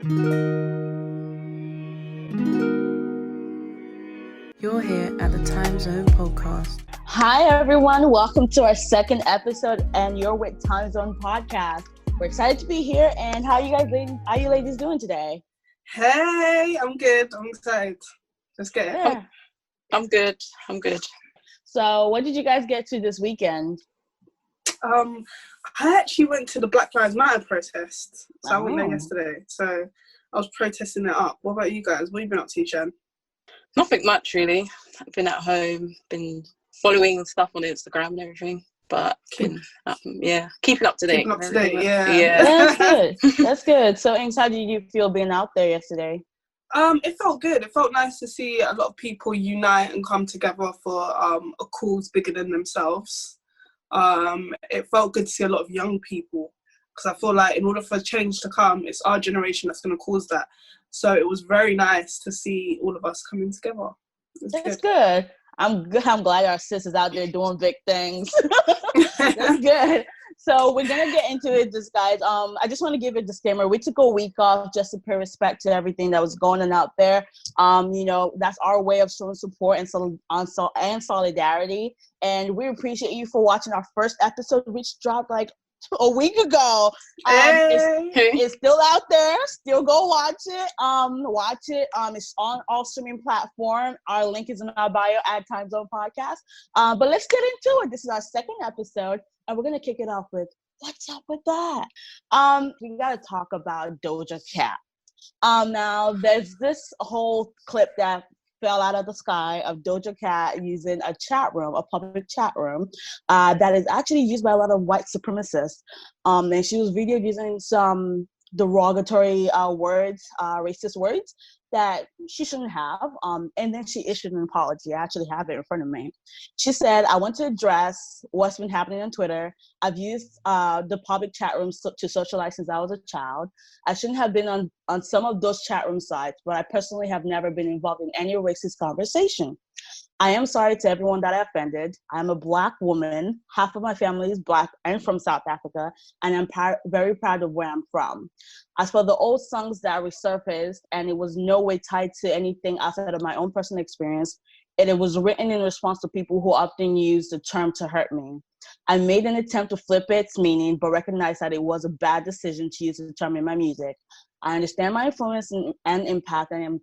You're here at the Timezone podcast. Hi, everyone. Welcome to our second episode, and you're with Timezone podcast. We're excited to be here. And how you ladies doing today? Hey, I'm good. I'm excited. Let's get it. Yeah. I'm good. So, what did you guys get to this weekend? I actually went to the Black Lives Matter protest. So I went there yesterday. So I was protesting it up. What about you guys? What have you been up to, Jen? Nothing much, really. I've been at home, been following stuff on Instagram and everything. But keeping up to date. Keeping up to date, yeah. That's good. That's good. So, Ings, how did you feel being out there yesterday? It felt good. It felt nice to see a lot of people unite and come together for a cause bigger than themselves. It felt good to see a lot of young people, because I feel like in order for change to come, it's our generation that's going to cause that. So it was very nice to see all of us coming together. That's good. I'm glad our sisters out there doing big things. That's good. So we're gonna get into it, just guys. I just want to give a disclaimer. We took a week off just to pay respect to everything that was going on out there. That's our way of showing support and solidarity. And we appreciate you for watching our first episode, which dropped like a week ago. It's still out there. Still go watch it. It's on all streaming platforms. Our link is in our bio at Timezone Podcast. But let's get into it. This is our second episode, and we're gonna kick it off with what's up with that. We gotta talk about Doja Cat. Now there's this whole clip that fell out of the sky of Doja Cat using a chat room, a public chat room, that is actually used by a lot of white supremacists. And she was videoed using some derogatory words, racist words that she shouldn't have. And then she issued an apology. I actually have it in front of me. She said, "I want to address what's been happening on Twitter. I've used the public chat rooms to socialize since I was a child. I shouldn't have been on some of those chat room sites, but I personally have never been involved in any racist conversation. I am sorry to everyone that I offended. I'm a Black woman. Half of my family is Black and from South Africa, and I'm very proud of where I'm from. As for the old songs that resurfaced, and it was no way tied to anything outside of my own personal experience, it was written in response to people who often use the term to hurt me. I made an attempt to flip its meaning, but recognized that it was a bad decision to use the term in my music. I understand my influence and impact, and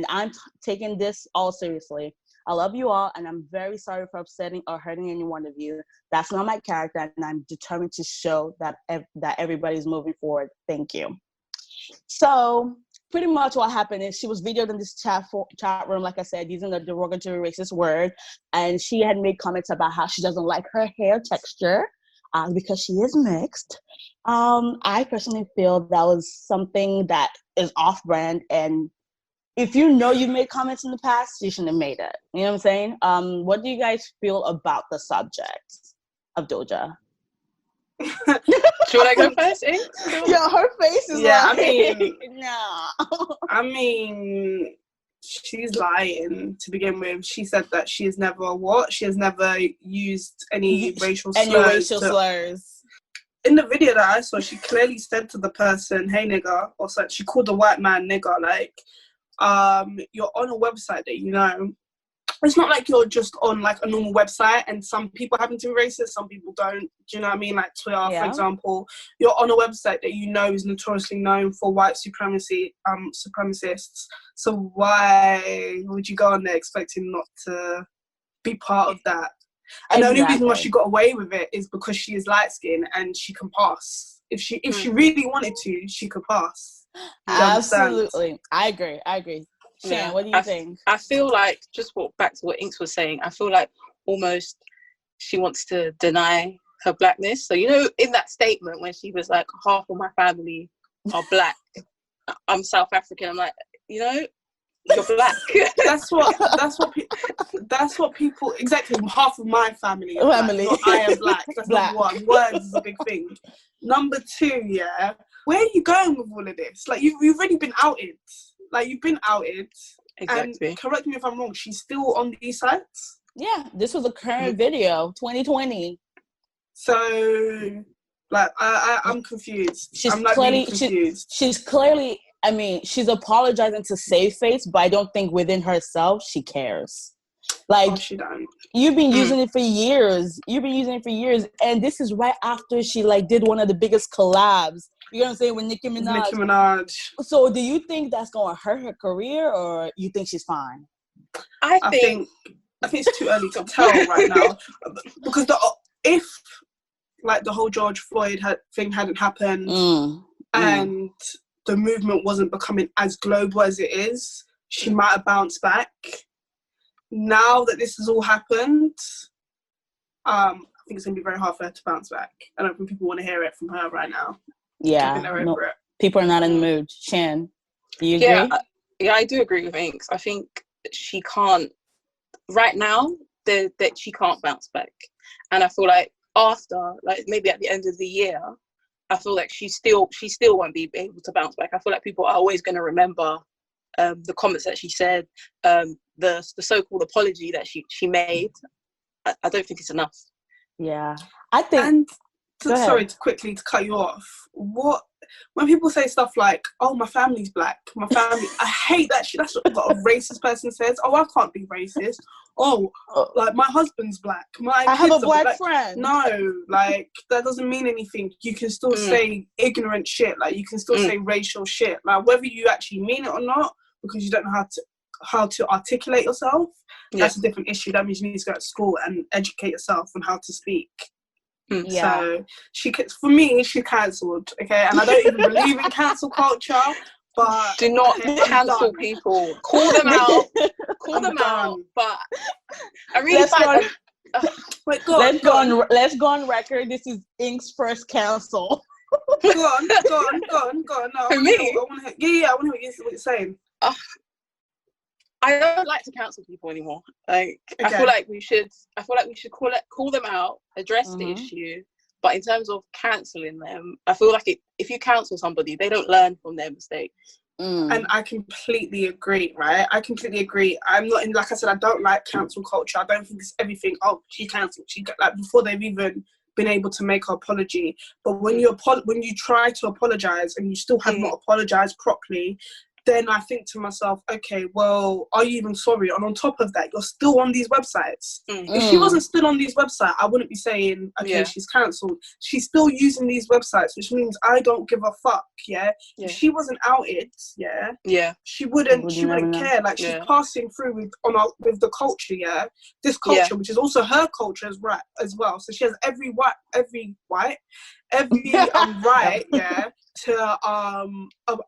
I'm taking this all seriously. I love you all, and I'm very sorry for upsetting or hurting any one of you. That's not my character, and I'm determined to show that everybody's moving forward. Thank you." So pretty much what happened is she was videoed in this chat room, like I said, using the derogatory racist word, and she had made comments about how she doesn't like her hair texture because she is mixed. I personally feel that was something that is off-brand, and if you know you've made comments in the past, you shouldn't have made it. You know what I'm saying? What do you guys feel about the subject of Doja? Should I go first, Ings? Yeah, her face is I mean, she's lying to begin with. She said that she has never used any racial slurs. In the video that I saw, she clearly said to the person, "Hey, nigger," or so she called the white man nigger, like, you're on a website that it's not like you're just on like a normal website and some people happen to be racist, some people don't. Do you know what I mean? Like Twitter, for example, you're on a website that is notoriously known for white supremacists. So why would you go on there expecting not to be part of that? And the only reason why she got away with it is because she is light skinned and she can pass. If she really wanted to, she could pass. Absolutely. I agree. Shan, what do you think? I feel like, just back to what Inks was saying, I feel like almost she wants to deny her blackness. So, in that statement when she was like, half of my family are Black, I'm South African, I'm like, you're Black. That's what people, exactly, half of my family are Black, not I am Black. That's Black. Number one. Words is a big thing. Number two, where are you going with all of this? Like, you've already been outed. Like, you've been outed. Exactly. And correct me if I'm wrong, she's still on these sites? Yeah, this was a current video, 2020. So, like, I'm confused. She's I'm like clearly, really confused. She's clearly I mean, she's apologizing to save face, but I don't think within herself she cares. Like, she don't. You've been using it for years. And this is right after she like did one of the biggest collabs. You know what I'm saying, with Nicki Minaj. So do you think that's gonna hurt her career, or you think she's fine? I think it's too early to tell right now, because if like the whole George Floyd thing hadn't happened and the movement wasn't becoming as global as it is, she might have bounced back. Now that this has all happened, I think it's going to be very hard for her to bounce back. I don't think people want to hear it from her right now. Yeah, people are not in the mood. Shan, do you agree? Yeah, I do agree with Inks. I think she can't, right now, that she can't bounce back. And I feel like after, like maybe at the end of the year, I feel like she still won't be able to bounce back. I feel like people are always going to remember the comments that she said, the so-called apology that she made. I don't think it's enough. Yeah, I think. And sorry to quickly to cut you off. When people say stuff like, "Oh, my family's black," I hate that shit. That's what a racist person says. Oh, I can't be racist. Oh, like my husband's black. I have a black friend. No, like that doesn't mean anything. You can still say ignorant shit. Like you can still say racial shit. Like whether you actually mean it or not, because you don't know how to articulate yourself. That's a different issue. That means you need to go to school and educate yourself on how to speak. So for me, she cancelled. Okay, and I don't even believe in cancel culture. But do not cancel people. Call them out. Out. But I really find let's go on record. This is Ink's first cancel. Go on. No, for me, I want to hear what you're saying. I don't like to cancel people anymore. Like I feel like we should call them out, address the issue. But in terms of cancelling them, I feel like if you cancel somebody, they don't learn from their mistakes. And I completely agree, right? I'm not like I said, I don't like cancel culture. I don't think it's everything. Oh, she cancelled. She like before they've even been able to make her apology. But when you try to apologize and you still have not apologized properly, then I think to myself, okay, well, are you even sorry? And on top of that, you're still on these websites. If she wasn't still on these websites, I wouldn't be saying, okay, she's cancelled. She's still using these websites, which means I don't give a fuck, If she wasn't outed, she wouldn't care. Like, she's passing through with the culture, this culture, which is also her culture as well. So she has every right, to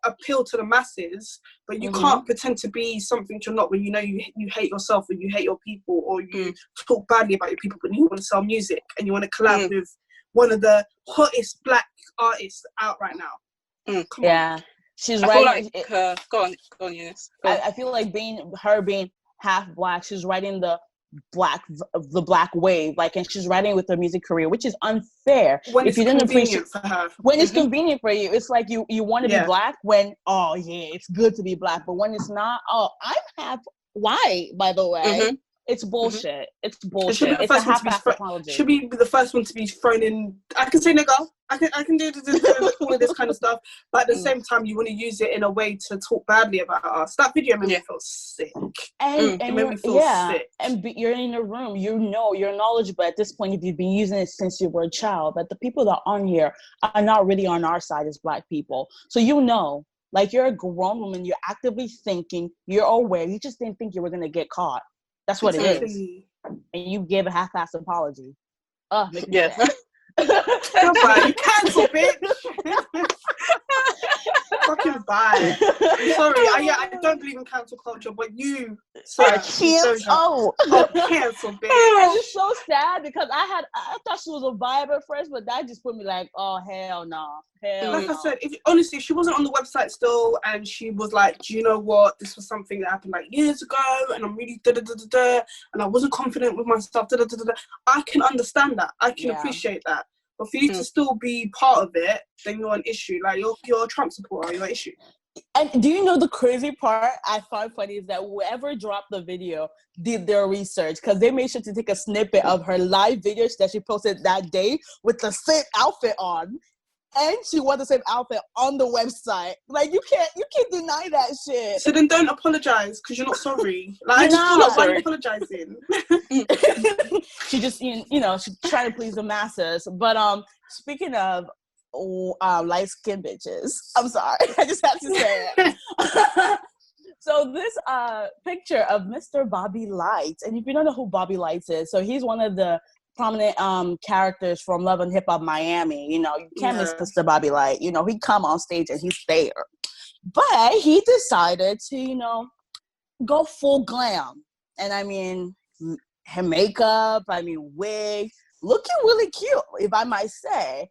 appeal to the masses, but you can't pretend to be something you're not when you know you hate yourself, or you hate your people, or you talk badly about your people, but you want to sell music and you want to collab with one of the hottest black artists out right now. Come on. She's I right. Feel like, go on, Eunice. I feel like being half black, she's writing the black wave, like, and she's writing with her music career, which is unfair. When if you didn't appreciate for her, when it's convenient for you, it's like you want to be black when it's good to be black, but when it's not, I'm half white, by the way. It's bullshit. It's bullshit. It's a half-assed apology. Should be the first one to be thrown in. I can say nigga. I can do all of this kind of stuff, but at the same time, you want to use it in a way to talk badly about us. That video made me feel sick. And it made me feel sick. And you're in a room. You know, you're knowledgeable at this point. If you've been using it since you were a child, that the people that are on here are not really on our side as black people. So like, you're a grown woman. You're actively thinking. You're aware. You just didn't think you were gonna get caught. That's what it is. And you gave a half-assed apology. Goodbye, you cancel, bitch. Fucking bye. I'm sorry. I don't believe in cancel culture, but you, cancel, bitch. And it's so sad because I thought she was a vibe at first, but that just put me like, oh, hell no. Like I said, if she wasn't on the website still, and she was like, do you know what? This was something that happened like years ago, and I'm really and I wasn't confident with myself. I can understand that. I can appreciate that. But for you to still be part of it, then you're an issue. Like, you're a Trump supporter, you're an issue. And do you know the crazy part I find funny is that whoever dropped the video did their research, because they made sure to take a snippet of her live videos that she posted that day with the same outfit on. and she wore the same outfit on the website. Like, you can't deny that shit. So then don't apologize because you're not sorry. Like, I just feel like, why are you apologizing? She just, she's trying to please the masses. But speaking of light-skinned bitches, I'm sorry, I just have to say it. So this picture of Mr. Bobby Lytes, and if you don't know who Bobby Lytes is, so he's one of the prominent characters from Love and Hip Hop Miami. You can't miss Mr. Bobby Lytes. He come on stage and he's there. But he decided to, go full glam. And I mean, her makeup, wig, looking really cute, if I might say.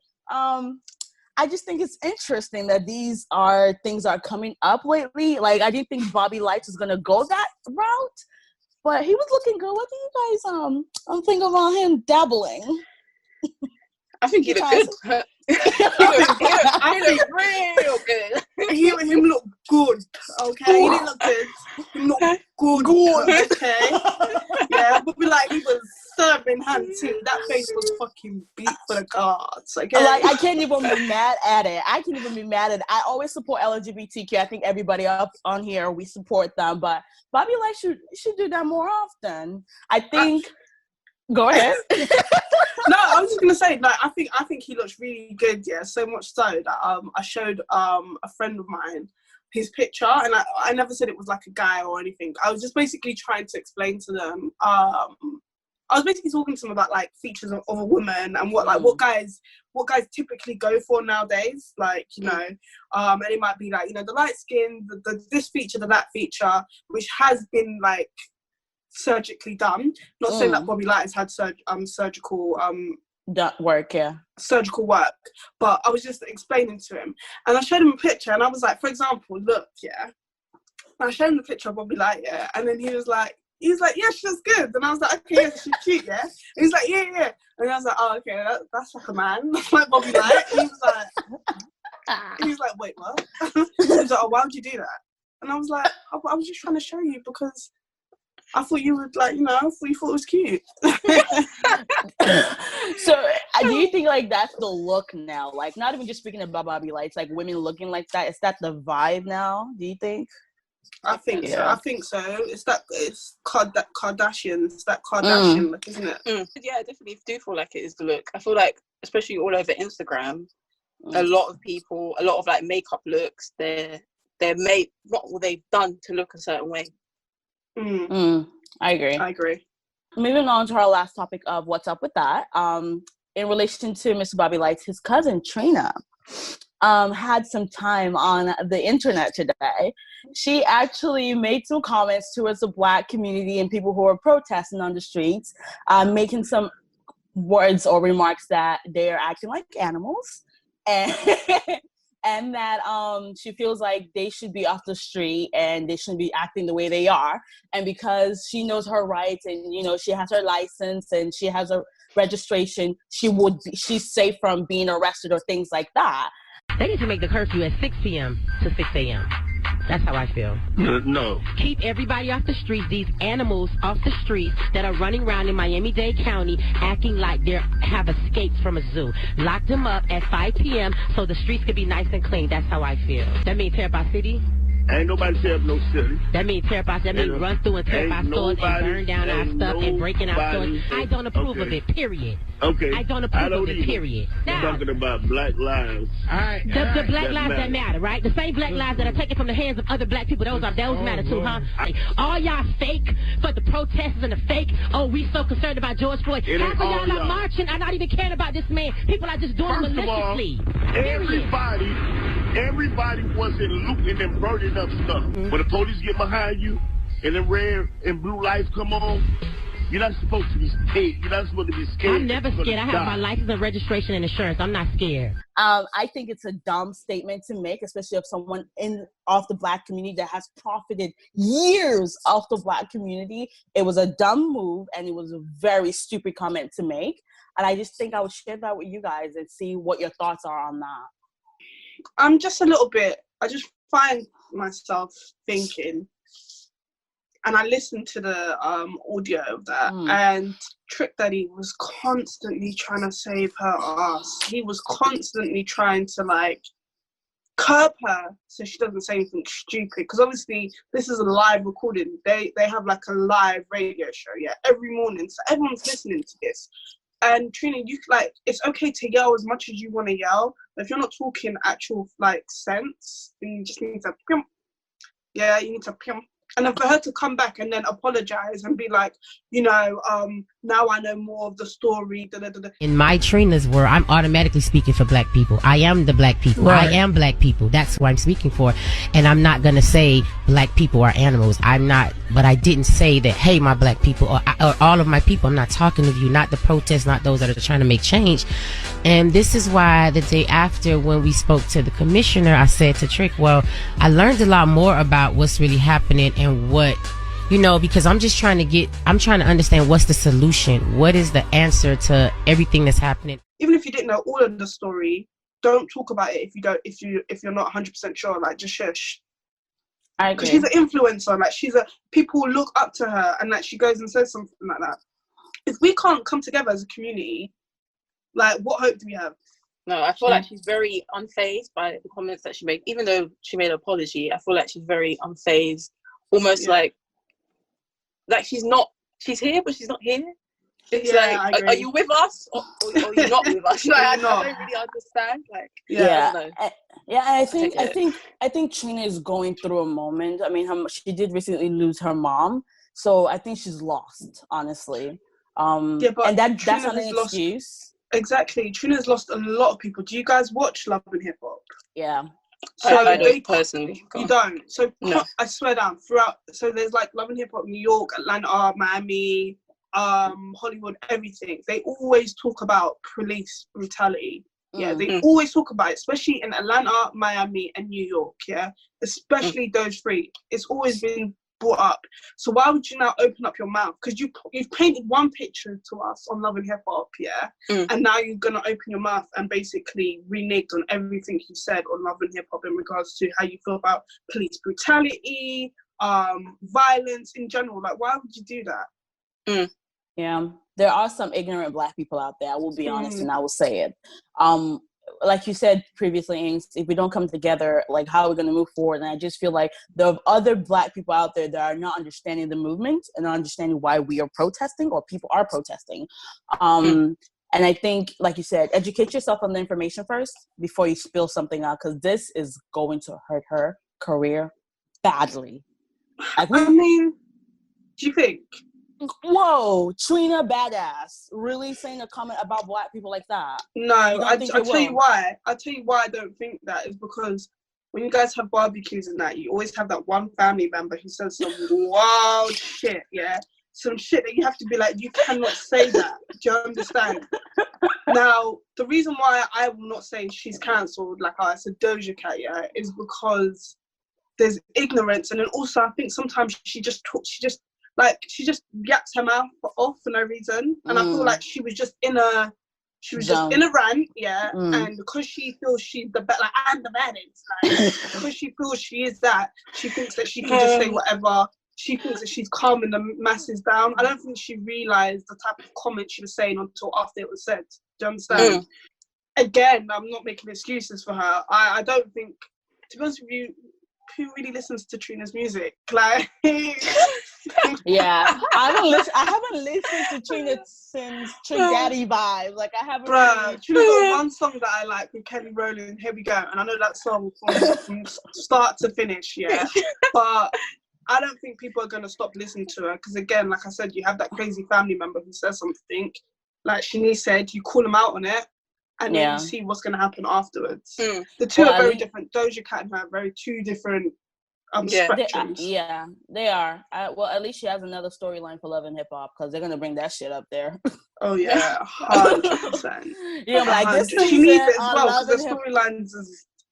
I just think it's interesting that these are things are coming up lately. Like, I didn't think Bobby Lytes was gonna go that route, but he was looking good. What do you guys I'm thinking about him dabbling? I think he looked good. I look real good. Him look good, okay? He didn't look good. He look good, okay? Yeah, but he was serving hunting. That face was fucking beat for the gods, okay? Like, I can't even be mad at it. I always support LGBTQ. I think everybody up on here, we support them. But Bobby Lytes should do that more often. I think... Go ahead. No, I was just gonna say, I think he looks really good. Yeah, so much so that I showed a friend of mine his picture, and I never said it was like a guy or anything. I was just basically trying to explain to them. I was basically talking to them about like features of a woman and what guys typically go for nowadays. Like, and it might be like, the light skin, the this feature, that feature, which has been like surgically done. Not saying that Bobby Lytes had surgical work, surgical work, but I was just explaining to him, and I showed him a picture, and I was like, for example, look, and I showed him the picture of Bobby Lytes, and then he was like, yeah, she looks good, and I was like, okay, yeah, she's cute, and he's like, yeah, and I was like, oh, okay, that's like a man, that's like Bobby Lytes. He was like, wait, what? He was like, oh, why would you do that? And I was like, I was just trying to show you because I thought you would I thought you thought it was cute. So do you think like that's the look now? Like, not even just speaking about Bobby Lytes, like women looking like that, is that the vibe now, do you think? I think so. It's Kardashian. It's that Kardashian look, isn't it? Yeah, I definitely do feel like it is the look. I feel like, especially all over Instagram, a lot of like makeup looks, they're made, what they've done to look a certain way. I agree. Moving on to our last topic of what's up with that. In relation to Mr. Bobby Lytes, his cousin Trina had some time on the internet today. She actually made some comments towards the Black community and people who were protesting on the streets, making some words or remarks that they're acting like animals, and that she feels like they should be off the street and they shouldn't be acting the way they are. And because she knows her rights and, she has her license and she has a registration, she's safe from being arrested or things like that. They need to make the curfew at 6 p.m. to 6 a.m. That's how I feel. No. Keep everybody off the streets, these animals off the streets that are running around in Miami-Dade County acting like they have escaped from a zoo. Lock them up at 5 p.m. so the streets could be nice and clean. That's how I feel. That means tear up our city? Ain't nobody tear up no city. That means tear up our, that means run through and tear up our stores and burn down our stuff and break in our stores. I don't approve of it, period. Okay. I don't approve of it, period. Now, talking about black lives. All right. The black lives that matter, right? The same black lives that are taken from the hands of other black people, those matter too, huh? All y'all fake for the protesters and the fake. Oh, we so concerned about George Floyd. Half of y'all are marching are not even caring about this man. People are just doing it maliciously. Everybody was in looting and burning up stuff. When the police get behind you and the red and blue lights come on, you're not supposed to be scared. You're not supposed to be scared. I'm never scared. I have my license and registration and insurance. I'm not scared. I think it's a dumb statement to make, especially of someone off the Black community that has profited years off the Black community. It was a dumb move and it was a very stupid comment to make. And I just think I would share that with you guys and see what your thoughts are on that. I'm just a little bit, I just find myself thinking, and I listened to the audio of that, and Trick Daddy was constantly trying to save her ass. He was constantly trying to like curb her so she doesn't say anything stupid, because obviously this is a live recording. They have like a live radio show, every morning, so everyone's listening to this. And Trina, you like, it's okay to yell as much as you want to yell, but if you're not talking actual like sense, then you just need to you need to and then for her to come back and then apologize and be like, you know, now I know more of the story. In my Trina's world, I'm automatically speaking for black people. I am the black people. Right. I am black people. That's who I'm speaking for. And I'm not going to say black people are animals. I'm not, but I didn't say that, hey, my black people or all of my people. I'm not talking to you, not the protests, not those that are trying to make change. And this is why the day after when we spoke to the commissioner, I said to Trick, well, I learned a lot more about what's really happening and what, you know, because I'm trying to understand what's the solution. What is the answer to everything that's happening? Even if you didn't know all of the story, don't talk about it if you're not 100% sure, like just shush. I agree. Because she's an influencer, like people look up to her, and like she goes and says something like that. If we can't come together as a community, like what hope do we have? No, I feel like she's very unfazed by the comments that she made. Even though she made an apology, I feel like she's very unfazed. Almost like she's here, but she's not here. It's like, are you with us or you're not with us? Like, I don't really understand. Like, I think Trina is going through a moment. I mean, she did recently lose her mom, so I think she's lost, honestly. And that's not an excuse. Exactly. Trina's lost a lot of people. Do you guys watch Love and Hip Hop? Yeah. So I don't personally. You don't? So no. I swear down, throughout, so there's like Love and Hip Hop New York, Atlanta, Miami, Hollywood, everything. They always talk about police brutality. Yeah, they always talk about it, especially in Atlanta, Miami, and New York, especially those three. It's always been brought up. So why would you now open up your mouth? Because you've painted one picture to us on Love and Hip Hop, and now you're gonna open your mouth and basically renege on everything you said on Love and Hip Hop in regards to how you feel about police brutality, violence in general. Like, why would you do that? Yeah, there are some ignorant black people out there. I will be honest, and I will say it. Like you said previously, Ings, if we don't come together, like, how are we going to move forward? And I just feel like there are other black people out there that are not understanding the movement and not understanding why we are protesting or people are protesting. And I think, like you said, educate yourself on the information first before you spill something out, because this is going to hurt her career badly. Like, I mean, do you think? Whoa, Trina badass, really saying a comment about black people like that? No, I'll tell you why. I'll tell you why I don't think that is because when you guys have barbecues and that, you always have that one family member who says some wild shit, some shit that you have to be like, you cannot say that. Do you understand? Now, the reason why I will not say she's cancelled, like I said, Doja Cat, is because there's ignorance, and then also I think sometimes she just yaks her mouth off for no reason, and I feel like she was just in a rant, and because she feels she's the best, like, I'm the baddest, like, because she feels she is that, she thinks that she can just say whatever. She thinks that she's calming the masses down. I don't think she realised the type of comment she was saying until after it was said. Do you understand? Again, I'm not making excuses for her. I don't think, to be honest with you, who really listens to Trina's music? Like, I haven't listened to Trina since Trick Daddy Vibes. Like, I haven't. Trina got one song that I like with Kelly Rowland, Here We Go, and I know that song from start to finish, but I don't think people are gonna stop listening to her, because again, like I said, you have that crazy family member who says something, like Shanice said, you call them out on it, and then you see what's going to happen afterwards. The two are very different. Doja Cat and her are very two different spectrums. They are. Well, at least she has another storyline for Love and Hip Hop, because they're going to bring that shit up there. Oh, yeah. 100%. Like, this she needs it as well, because the storylines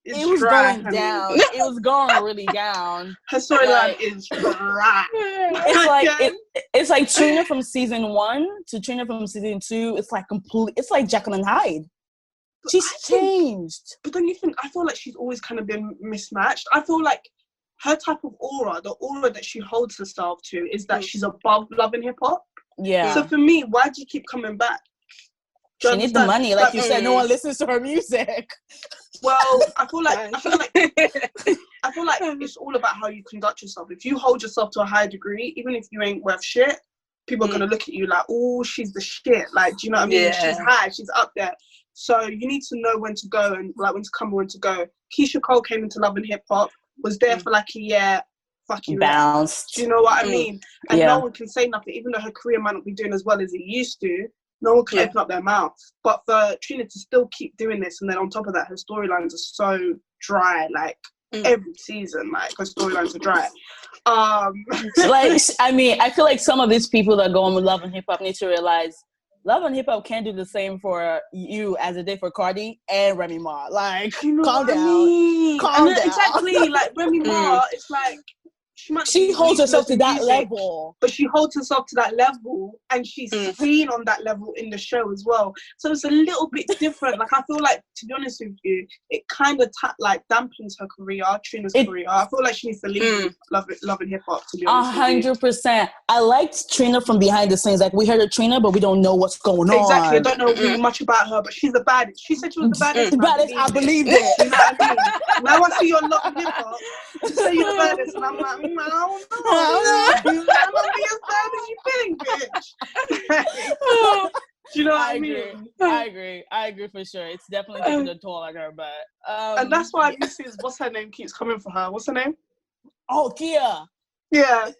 it was going down. It was going really down. Her storyline is dry. It's like Trina from season 1 to Trina from season 2. It's like complete. It's like Jekyll and Hyde. She's changed. But then you think, I feel like she's always kind of been mismatched. I feel like her type of aura, the aura that she holds herself to, is that she's above Love and Hip Hop. Yeah. So for me, why do you keep coming back? She needs the money, like you said. No one listens to her music. Well, I feel like it's all about how you conduct yourself. If you hold yourself to a high degree, even if you ain't worth shit, people are gonna look at you like, oh, she's the shit. Like, do you know what I mean? She's high, she's up there. So you need to know when to go and like when to come and when to go. Keisha Cole came into Love and Hip Hop, was there for like a year, fucking bounced. Do you know what I mean? And no one can say nothing, even though her career might not be doing as well as it used to. No one can open up their mouth. But for Trina to still keep doing this, and then on top of that, her storylines are so dry. Like every season, like her storylines are dry. Like, I mean, I feel like some of these people that go on with Love and Hip Hop need to realize Love and Hip Hop can't do the same for you as it did for Cardi and Remy Ma. Like, you know calm down. Calm down. Exactly. Like Remy Ma, it's like she holds herself to that level, but she holds herself to that level, and she's seen on that level in the show as well. So it's a little bit different. Like, I feel like, to be honest with you, it kind of like dampens her career, Trina's career. I feel like she needs to leave Love and Hip Hop. To be honest, 100%. I liked Trina from behind the scenes. Like, we heard of Trina, but we don't know what's going on. Exactly. I don't know really much about her, but she's the baddest. She said she was the baddest. I believed it. You know what I mean? Now I see your Love and Hip Hop. You say you're the baddest, and I'm like, I don't know. I'm not be as bad as you think, bitch. Do you know what I mean? I agree for sure. It's definitely taking a toll on her, but and that's why Mrs. What's her name keeps coming for her. What's her name? Oh, Kia. Yeah,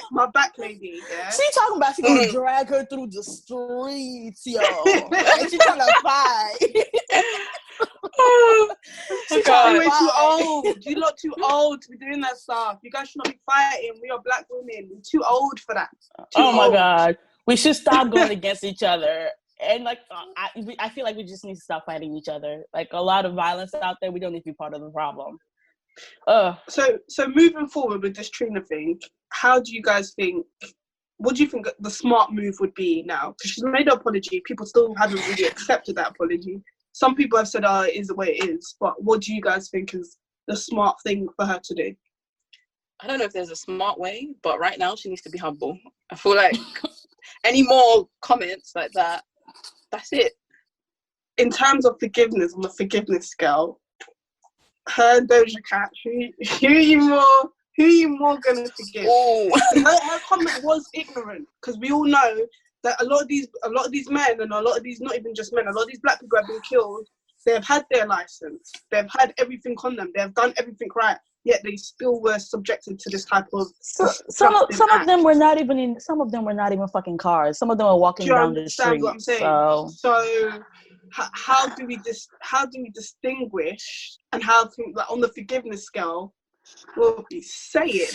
my back lady. Yeah, she talking about she gonna drag her through the streets, yo. And she trying to fight. She's way too old. You lot too old to be doing that stuff. You guys should not be fighting. We are black women. We're too old for that. My god, we should stop going against each other. And like, I feel like we just need to stop fighting each other. Like, a lot of violence out there. We don't need to be part of the problem. So moving forward with this Trina thing, how do you guys think? What do you think the smart move would be now? Because she's made an apology. People still haven't really accepted that apology. Some people have said, it is the way it is. But what do you guys think is the smart thing for her to do? I don't know if there's a smart way, but right now she needs to be humble. I feel like any more comments like that, that's it. In terms of forgiveness, on the forgiveness scale, her and Doja Cat, who are you more gonna forgive? Her comment was ignorant, because we all know that a lot of these men, and a lot of these, not even just men, a lot of these black people have been killed. They've had their license. They've had everything on them. They've done everything right. Yet they still were subjected to this type of. Some of them were not even in. Some of them were not even fucking cars. Some of them were walking down the street. What I'm saying? So how do we distinguish, and how like on the forgiveness scale, what are we saying?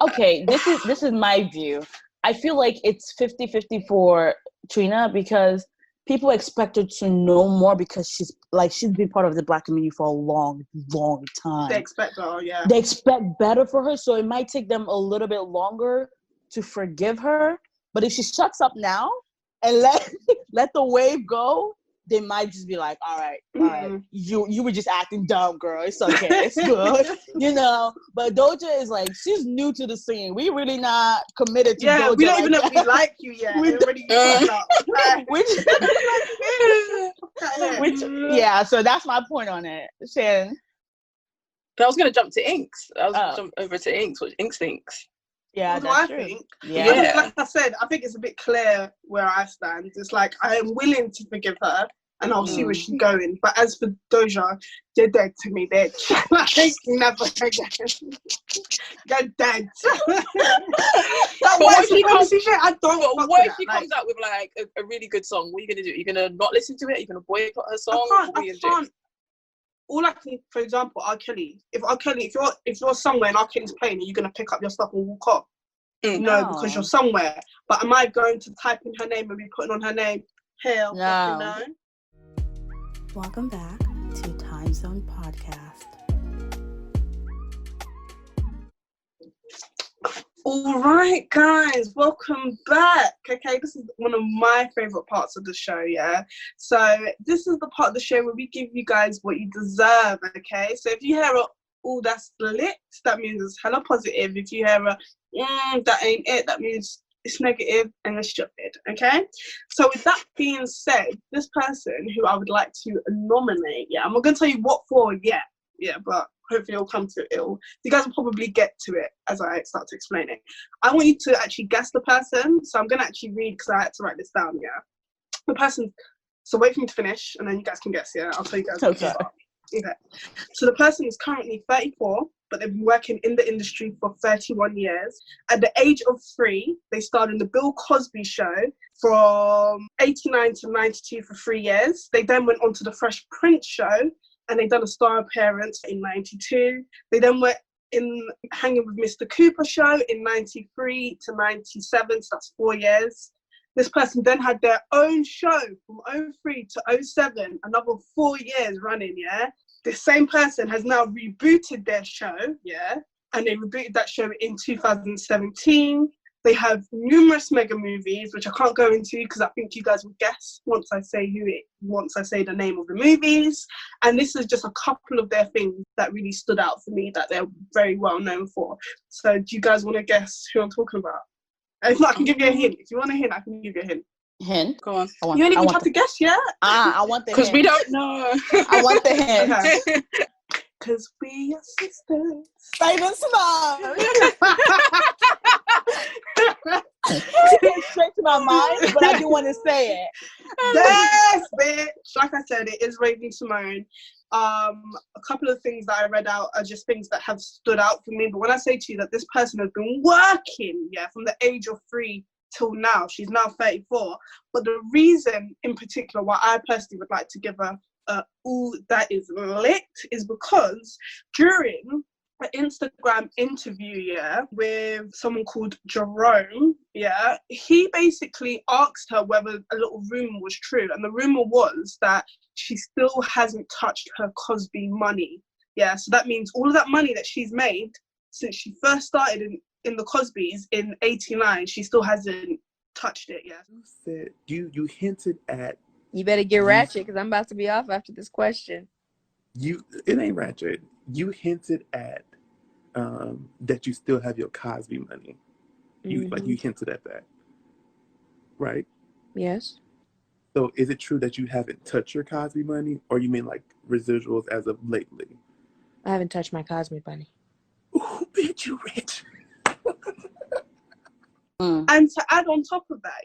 Okay, this is my view. I feel like it's 50-50 for Trina, because people expect her to know more, because she's been part of the black community for a long, long time. They expect her, yeah. They expect better for her, so it might take them a little bit longer to forgive her. But if she shuts up now and let the wave go, they might just be like, all right, you were just acting dumb, girl. It's okay, it's good, you know. But Doja is like, she's new to the scene. We really not committed to Doja. Yeah, we don't even know if we like you yet. So that's my point on it, Shannon. But I was going to jump to Inks. I was going to jump over to Inks, what Inks thinks. Yeah, that's true. Think? Yeah. Like I said, I think it's a bit clear where I stand. It's like, I am willing to forgive her, and I'll see where she's going. But as for Doja, you're dead to me, bitch. Like, never again. You're dead. What if she comes out with like a really good song? What are you gonna do? You're gonna not listen to it? You're gonna boycott her song? I can't. All I can, for example, R. Kelly. If you're somewhere and R. Kelly's playing, are you gonna pick up your stuff and walk off? No, because you're somewhere. But am I going to type in her name and be putting on her name? Hell, no. Welcome back to Timezone Podcast. All right, guys, welcome back. Okay, this is one of my favorite parts of the show, yeah? So this is the part of the show where we give you guys what you deserve, okay? So if you hear oh, that's lit, that means it's hella positive. If you hear a, that ain't it, that means it's negative and it's stupid, okay? So with that being said, this person who I would like to nominate, I'm not going to tell you what for yet, but hopefully it'll come to it. You guys will probably get to it as I start to explain it. I want you to actually guess the person, so I'm going to actually read because I had to write this down, The person, so wait for me to finish and then you guys can guess, I'll tell you guys. Okay. So the person is currently 34, but they've been working in the industry for 31 years. At the age of 3, they starred in the Bill Cosby Show from 89 to 92 for 3 years. They then went on to the Fresh Prince Show, and they done a star appearance in 92. They then went in Hanging with Mr. Cooper show in 93 to 97, so that's 4 years. This person then had their own show from 03 to 07, another 4 years running, This same person has now rebooted their show, and they rebooted that show in 2017. They have numerous mega movies, which I can't go into because I think you guys will guess once I say the name of the movies. And this is just a couple of their things that really stood out for me that they're very well known for. So do you guys want to guess who I'm talking about? If not, I can give you a hint. If you want a hint, I can give you a hint. Hint? Go on. You ain't even tried to guess yet? I want the hint. Because we don't know. I want the hint. Okay. Because we are sisters. Raven Simone. Straight to my mind, but I do want to say it. Yes, bitch. Like I said, it is Raven Simone. A couple of things that I read out are just things that have stood out for me. But when I say to you that this person has been working, from the age of 3 till now, she's now 34. But the reason in particular why I personally would like to give her ooh, that is lit is because during an Instagram interview, with someone called Jerome, he basically asked her whether a little rumor was true, and the rumor was that she still hasn't touched her Cosby money. So that means all of that money that she's made since she first started in the Cosbys in '89, she still hasn't touched it. You said you hinted at. You better get ratchet because I'm about to be off after this question. It ain't ratchet. You hinted at that you still have your Cosby money. You hinted at that, right? Yes. So is it true that you haven't touched your Cosby money, or you mean like residuals as of lately? I haven't touched my Cosby money. Ooh, bitch, you rich. And to add on top of that,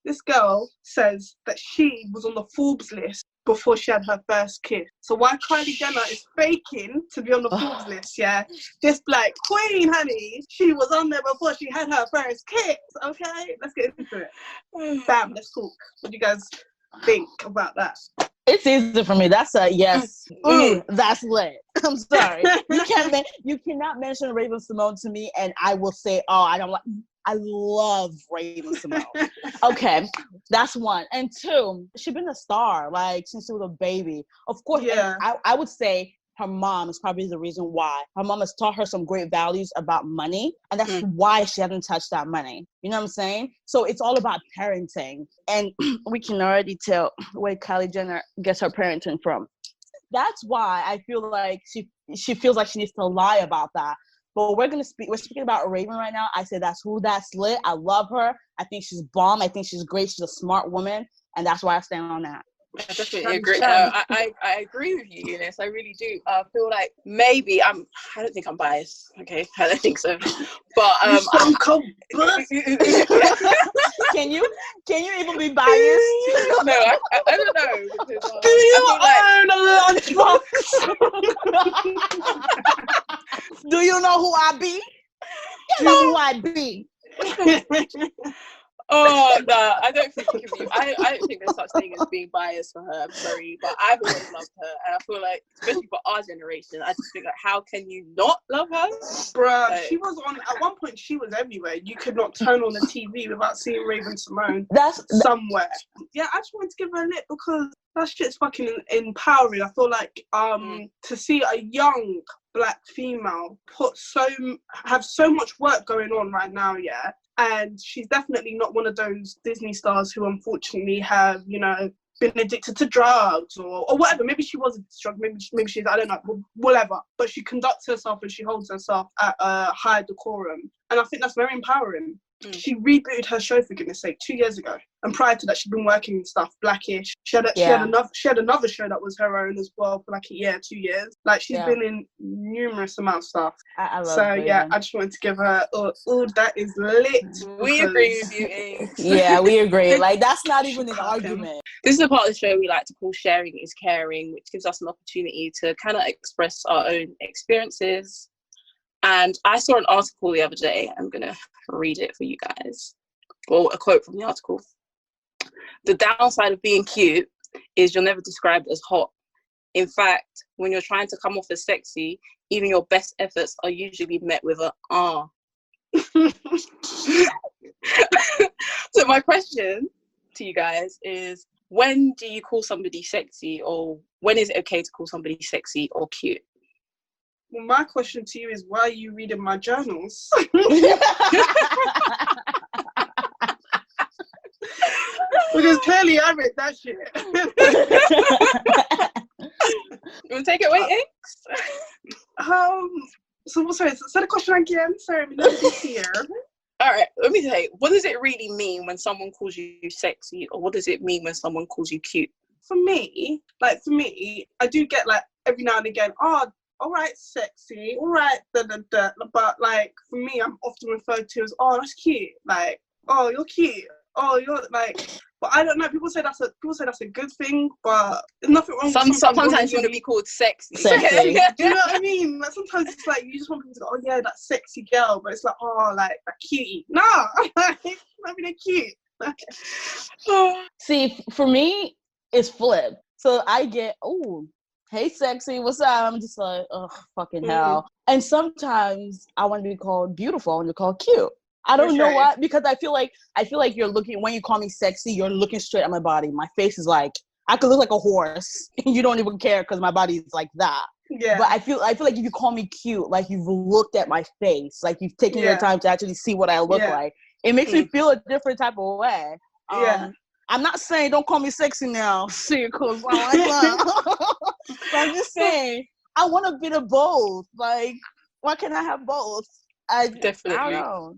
this girl says that she was on the Forbes list before she had her first kiss. So while Kylie Jenner is faking to be on the Forbes list, this black queen, honey, she was on there before she had her first kiss, okay? Let's get into it. Bam, let's talk. What do you guys think about that? It's easy for me. That's a yes. Ooh, that's lit. I'm sorry. You cannot mention Raven Simone to me and I will say, I love Raven Simone. Okay, that's one. And 2, she's been a star since she was a baby. Of course, I would say her mom is probably the reason why. Her mom has taught her some great values about money, and that's why she hasn't touched that money. You know what I'm saying? So it's all about parenting, and we can already tell where Kylie Jenner gets her parenting from. That's why I feel like she feels like she needs to lie about that. But we're speaking about Raven right now. I say that's lit. I love her. I think she's bomb. I think she's great. She's a smart woman. And that's why I stand on that. I definitely agree. I agree with you, Eunice. I really do. I feel like maybe I don't think I'm biased. Okay, I don't think so. But can you even be biased? No, I don't know. Because, do you own a lunchbox? Do you know who I be? You know who I be. Oh no, I don't think it can be. I don't think there's such thing as being biased for her. I'm sorry, but I've always loved her, and I feel like, especially for our generation, I just think like, how can you not love her, bruh? She was on at one point. She was everywhere. You could not turn on the TV without seeing Raven Simone. That's somewhere. Yeah, I just wanted to give her a lip because that shit's fucking empowering. I feel like to see a young black female have so much work going on right now, and she's definitely not one of those Disney stars who unfortunately have, been addicted to drugs or whatever. Maybe she was addicted to drugs. Maybe she's, I don't know, whatever. But she conducts herself and she holds herself at a high decorum. And I think that's very empowering. She rebooted her show, for goodness sake, 2 years ago. And prior to that, she'd been working in stuff, Blackish. She had another show that was her own as well for like a year, 2 years. Like, she's been in numerous amount of stuff. I love so, it. yeah, I just wanted to give her, that is lit. We agree with you, Ings. Yeah, we agree. Like, that's not even an argument. This is the part of the show we like to call sharing is caring, which gives us an opportunity to kind of express our own experiences. And I saw an article the other day. I'm going to read it for you guys. Well, a quote from the article. The downside of being cute is you're never described as hot. In fact, when you're trying to come off as sexy, even your best efforts are usually met with a So my question to you guys is, when do you call somebody sexy, or when is it okay to call somebody sexy or cute? Well, my question to you is, why are you reading my journals? Because clearly I read that shit. You want to take it away, Ings? Sorry, say the question again. Sorry, I'm not here. All right, let me say, what does it really mean when someone calls you sexy, or what does it mean when someone calls you cute? For me, I do get like every now and again, all right, sexy, all right, but like for me, I'm often referred to as, that's cute, like, you're cute, you're like, but I don't know. People say that's a good thing, but there's nothing wrong. Sometimes you want to be called sexy. Do you know what I mean? Like, sometimes it's like you just want people to go, yeah, that sexy girl, but it's like, like that cutie. No, I mean, they're cute. See, for me, it's flip. So I get, hey, sexy, what's up? I'm just like, fucking hell. And sometimes I want to be called beautiful. I want to be called cute. I don't know why, because I feel like you're looking, when you call me sexy, you're looking straight at my body. My face is like, I could look like a horse. You don't even care because my body is like that. Yeah. But I feel like if you call me cute, like you've looked at my face, like you've taken your time to actually see what I look like. It makes me feel a different type of way. I'm not saying don't call me sexy now, because I like that. But I'm just saying I want a bit of both. Like, why can't I have both? Definitely. I don't know.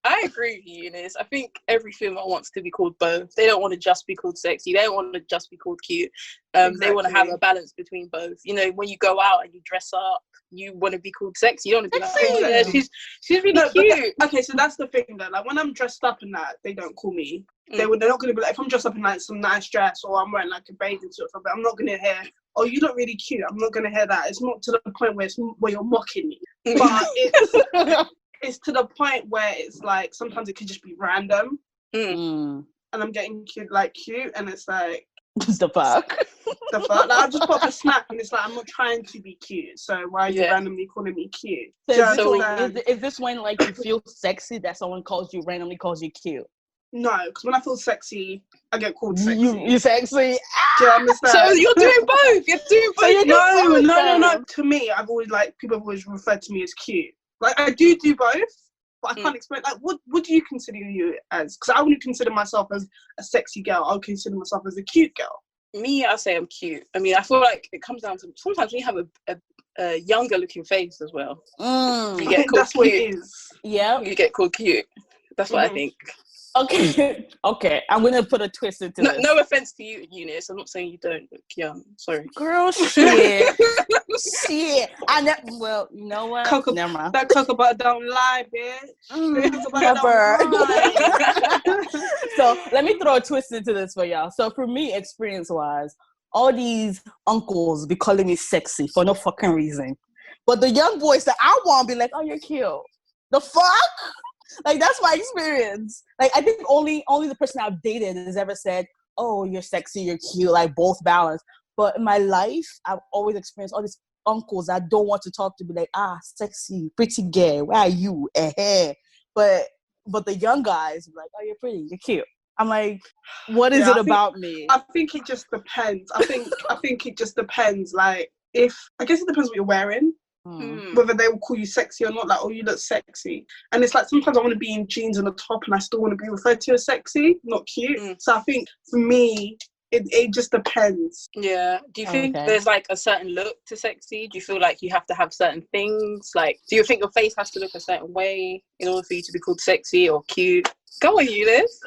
I agree with you, Eunice. I think every female wants to be called both. They don't want to just be called sexy. They don't want to just be called cute. They want to have a balance between both. You know, when you go out and you dress up, you want to be called sexy. You don't want to be like, she's really cute. Okay, so that's the thing though. Like when I'm dressed up in that, they don't call me. They're not going to be like, if I'm dressed up in like some nice dress or I'm wearing like a bathing suit or something, I'm not going to hear, you look really cute. I'm not going to hear that. It's not to the point where you're mocking me. But it's to the point where it's like, sometimes it could just be random. And I'm getting cute, and it's like, the fuck? The fuck? Like, I'll just pop a snap and it's like, I'm not trying to be cute. So why are you randomly calling me cute? Is this when like you feel sexy that someone randomly calls you cute? No, because when I feel sexy, I get called sexy. You sexy? Do you understand? So you're doing both. You're doing both. No. To me, people have always referred to me as cute. Like I do both, but I can't explain. Like, what do you consider you as? Because I wouldn't consider myself as a sexy girl. I would consider myself as a cute girl. Me, I say I'm cute. I mean, I feel like it comes down to sometimes when you have a younger looking face as well. You get called that's cute. What it is. Yeah, you get called cute. That's what I think. Okay. I'm gonna put a twist into this. No offense to you, Eunice. I'm not saying you don't look young. Sorry, girl. Shit. Well, you know what? Never mind. That cocoa butter don't lie, bitch. Never. So let me throw a twist into this for y'all. So for me, experience-wise, all these uncles be calling me sexy for no fucking reason, but the young boys that I want be like, you're cute. The fuck? Like, that's my experience. Like, I think only the person I've dated has ever said, you're sexy, you're cute, like both balanced. But in my life, I've always experienced all these uncles that don't want to talk to me, like, sexy, pretty girl, where are you? But the young guys are like, you're pretty, you're cute. I'm like, what is it about me? I think it just depends. I think it just depends. Like, I guess it depends what you're wearing. whether they will call you sexy or not, like, oh, you look sexy. And it's like, sometimes I want to be in jeans and a top and I still want to be referred to as sexy, not cute. So I think for me, it just depends. Yeah. Do you think there's like a certain look to sexy? Do you feel like you have to have certain things? Like, do you think your face has to look a certain way in order for you to be called sexy or cute? Go on, Eunice.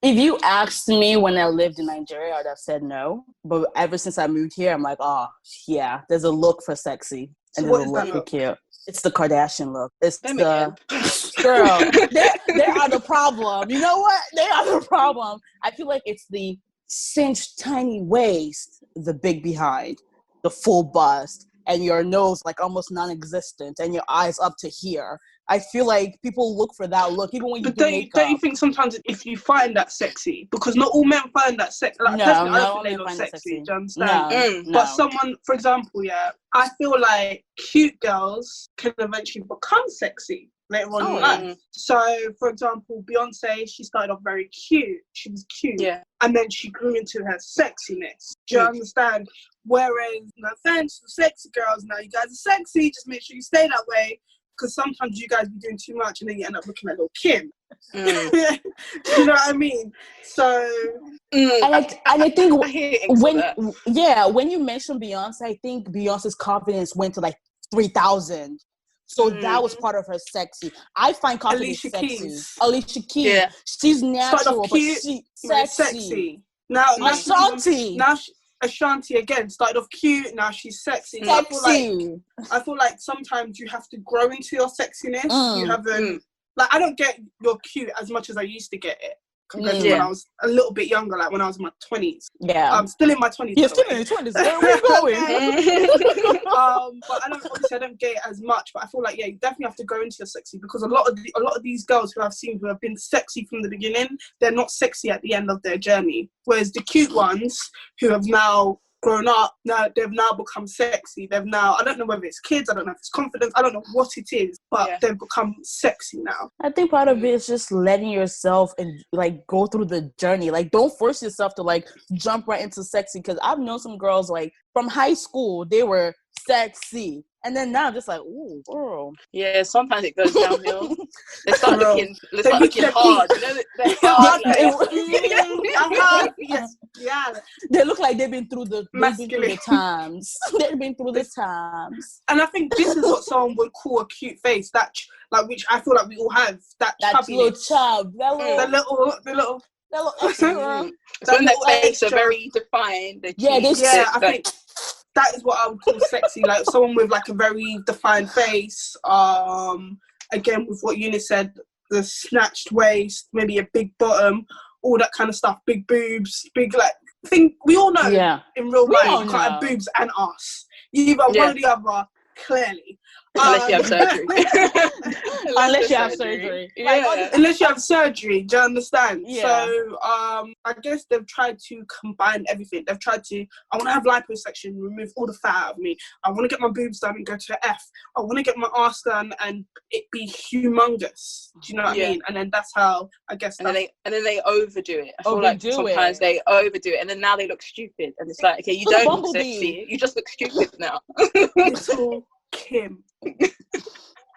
If you asked me when I lived in Nigeria, I'd have said no. But ever since I moved here, I'm like, oh, yeah, there's a look for sexy and So there's a look for cute. It's the Kardashian look. It's Them the girl. They are the problem. You know what? They are the problem. I feel like it's the cinched tiny waist, the big behind, the full bust, and your nose like almost non-existent, and your eyes up to here. I feel like people look for that look, even when you do makeup. Don't you think sometimes if you find that sexy, because not all men find that sexy. Like, personally, I don't think they look sexy. Do you understand? No. But someone, for example, I feel like cute girls can eventually become sexy later on in life. So, for example, Beyonce, she started off very cute. She was cute. Yeah. And then she grew into her sexiness. Do you understand? Whereas, no offense to sexy girls, now you guys are sexy, just make sure you stay that way. Because sometimes you guys be doing too much and then you end up looking like little Kim. Do you know what I mean? So, and I think when you mentioned Beyonce, I think Beyonce's confidence went to like 3,000. So that was part of her sexy. I find confidence sexy. Alicia Keys. Yeah. She's natural, but she's sexy. Now, Ashanti. Ashanti again started off cute. Now she's sexy. I feel like sometimes you have to grow into your sexiness. You haven't like, I don't get you're cute as much as I used to get it compared to when I was a little bit younger, like when I was in my 20s. Yeah, I'm still in my 20s. You're still in your 20s. Where are we going? But I don't get it as much. But I feel like you definitely have to go into your sexy, because a lot of these girls who I've seen who have been sexy from the beginning, they're not sexy at the end of their journey. Whereas the cute ones who have now grown up, now they've now become sexy. I don't know whether it's kids, I don't know if it's confidence, I don't know what it is, but they've become sexy now. I think part of it is just letting yourself and like go through the journey. Like, don't force yourself to like jump right into sexy, because I've known some girls like from high school, they were sexy, and then now I'm just like, ooh, girl. Yeah, sometimes it goes downhill. They start looking hard. You know, they're hard. Yes. They look like they've been through the times. They've been through the times. And I think this is what someone would call a cute face. That which I feel like we all have. That little chub. The little. So when their face are very defined. I think that is what I would call sexy. Like someone with like a very defined face. Again, with what Eunice said, the snatched waist, maybe a big bottom, all that kind of stuff. Big boobs, big like thing. We all know in real life you can't have boobs and ass. You either one or the other. Clearly. Unless you have surgery. Unless you have surgery. Unless you have surgery, do you understand? Yeah. So I guess they've tried to combine everything. They've tried to, I want to have liposuction, remove all the fat out of me. I want to get my boobs done and go to F. I want to get my ass done and it be humongous. Do you know what I mean? And then that's how, I guess. And then they overdo it. I feel like sometimes they overdo it, and then now they look stupid. And it's like, okay, you don't look sexy. You just look stupid now. Little Kim.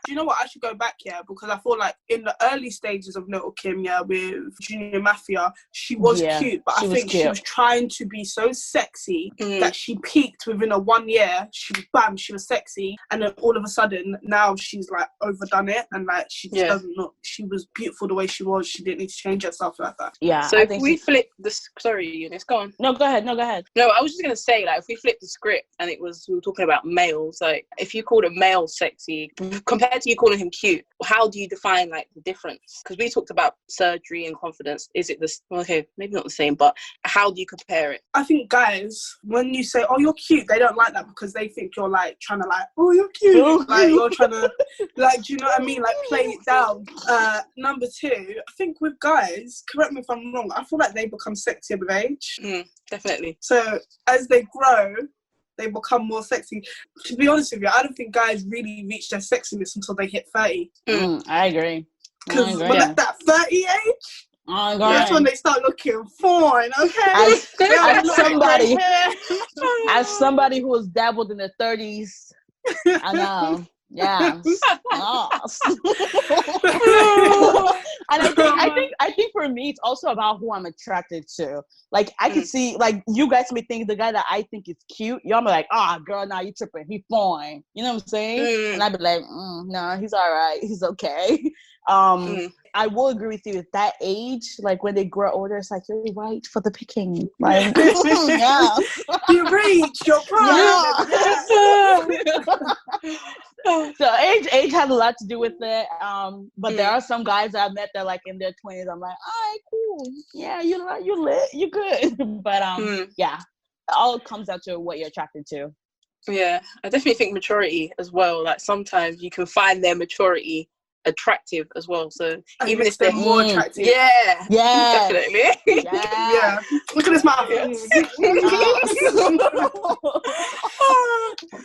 Do you know what? I should go back because I feel like in the early stages of Little Kim, with Junior Mafia, she was cute, but I think she was trying to be so sexy that she peaked within a 1 year. She was sexy, and then all of a sudden now she's like overdone it, and like she just doesn't look. She was beautiful the way she was. She didn't need to change herself like that. Yeah. So if we flip this, sorry, Eunice, go on. No, go ahead. No, I was just gonna say, like, if we flip the script and we were talking about males, like if you called a male sexy compared to you calling him cute, how do you define like the difference? Because we talked about surgery and confidence. Is it maybe not the same, but how do you compare it? I think guys, when you say, oh, you're cute, they don't like that because they think you're like trying to like, oh, you're cute, like you're trying to like, do you know what I mean, like play it down. Number two, I think with guys, correct me if I'm wrong, I feel like they become sexier with age. Definitely. So as they grow, they become more sexy. To be honest with you, I don't think guys really reach their sexiness until they hit 30. I agree. Because when at that 30 age, that's when they start looking fine, okay? As somebody who has dabbled in their 30s, I know. Yeah. And I think for me, it's also about who I'm attracted to. Like, I could see, like, you guys may think the guy that I think is cute. Y'all be like, girl, nah, you tripping. He fine. You know what I'm saying? And I'd be like, no, he's all right. He's okay. I will agree with you at that age, like when they grow older, it's like you're right for the picking. Like, yeah. You reach your prime. So age has a lot to do with it. But there are some guys I've met that like in their 20s. I'm like, all right, cool. Yeah, you lit, you good. But yeah, it all comes down to what you're attracted to. Yeah, I definitely think maturity as well. Like sometimes you can find their maturity attractive as well. So even if they're more attractive, definitely, yeah. Look at this mouth.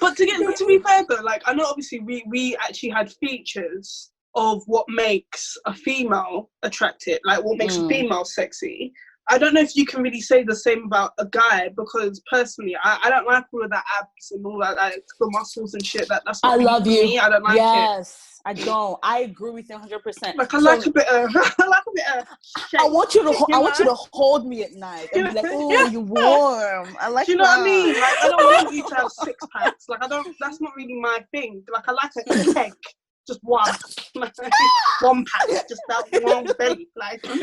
But to be fair though, like I know obviously we actually had features of what makes a female attractive, like what makes a female sexy. I don't know if you can really say the same about a guy, because personally, I don't like all of that abs and all that, like the muscles and shit. That's not really for me. I don't like it. I don't. I agree with you 100%. Like I like a bit of. Shape. I want you to hold me at night and be like, oh, you're warm. I like. Do you know what I mean? Like I don't want you to have 6 packs. Like I don't. That's not really my thing. Like I like a keg. Just one pack, just that one belly. Like, but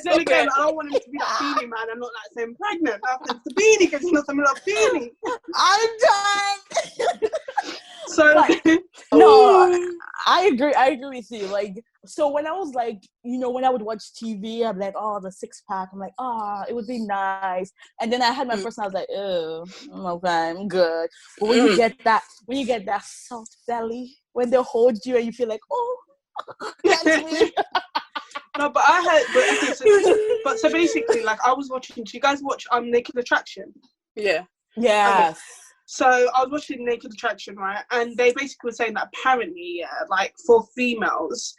then again, I don't want him to be that beanie man and not like saying pregnant after the beanie because he's not something like beanie. I'm done. So no, I agree with you. Like, so when I was like, when I would watch TV, I'm like, oh, the 6-pack. I'm like, it would be nice. And then I had my first, and I was like, ew, okay, I'm good. But when you get that soft belly, when they hold you and you feel like, oh, that's me. No, but so basically, like I was watching. Do you guys watch Naked Attraction? Yeah. Yeah. Okay. So I was watching Naked Attraction, right? And they basically were saying that apparently, like for females,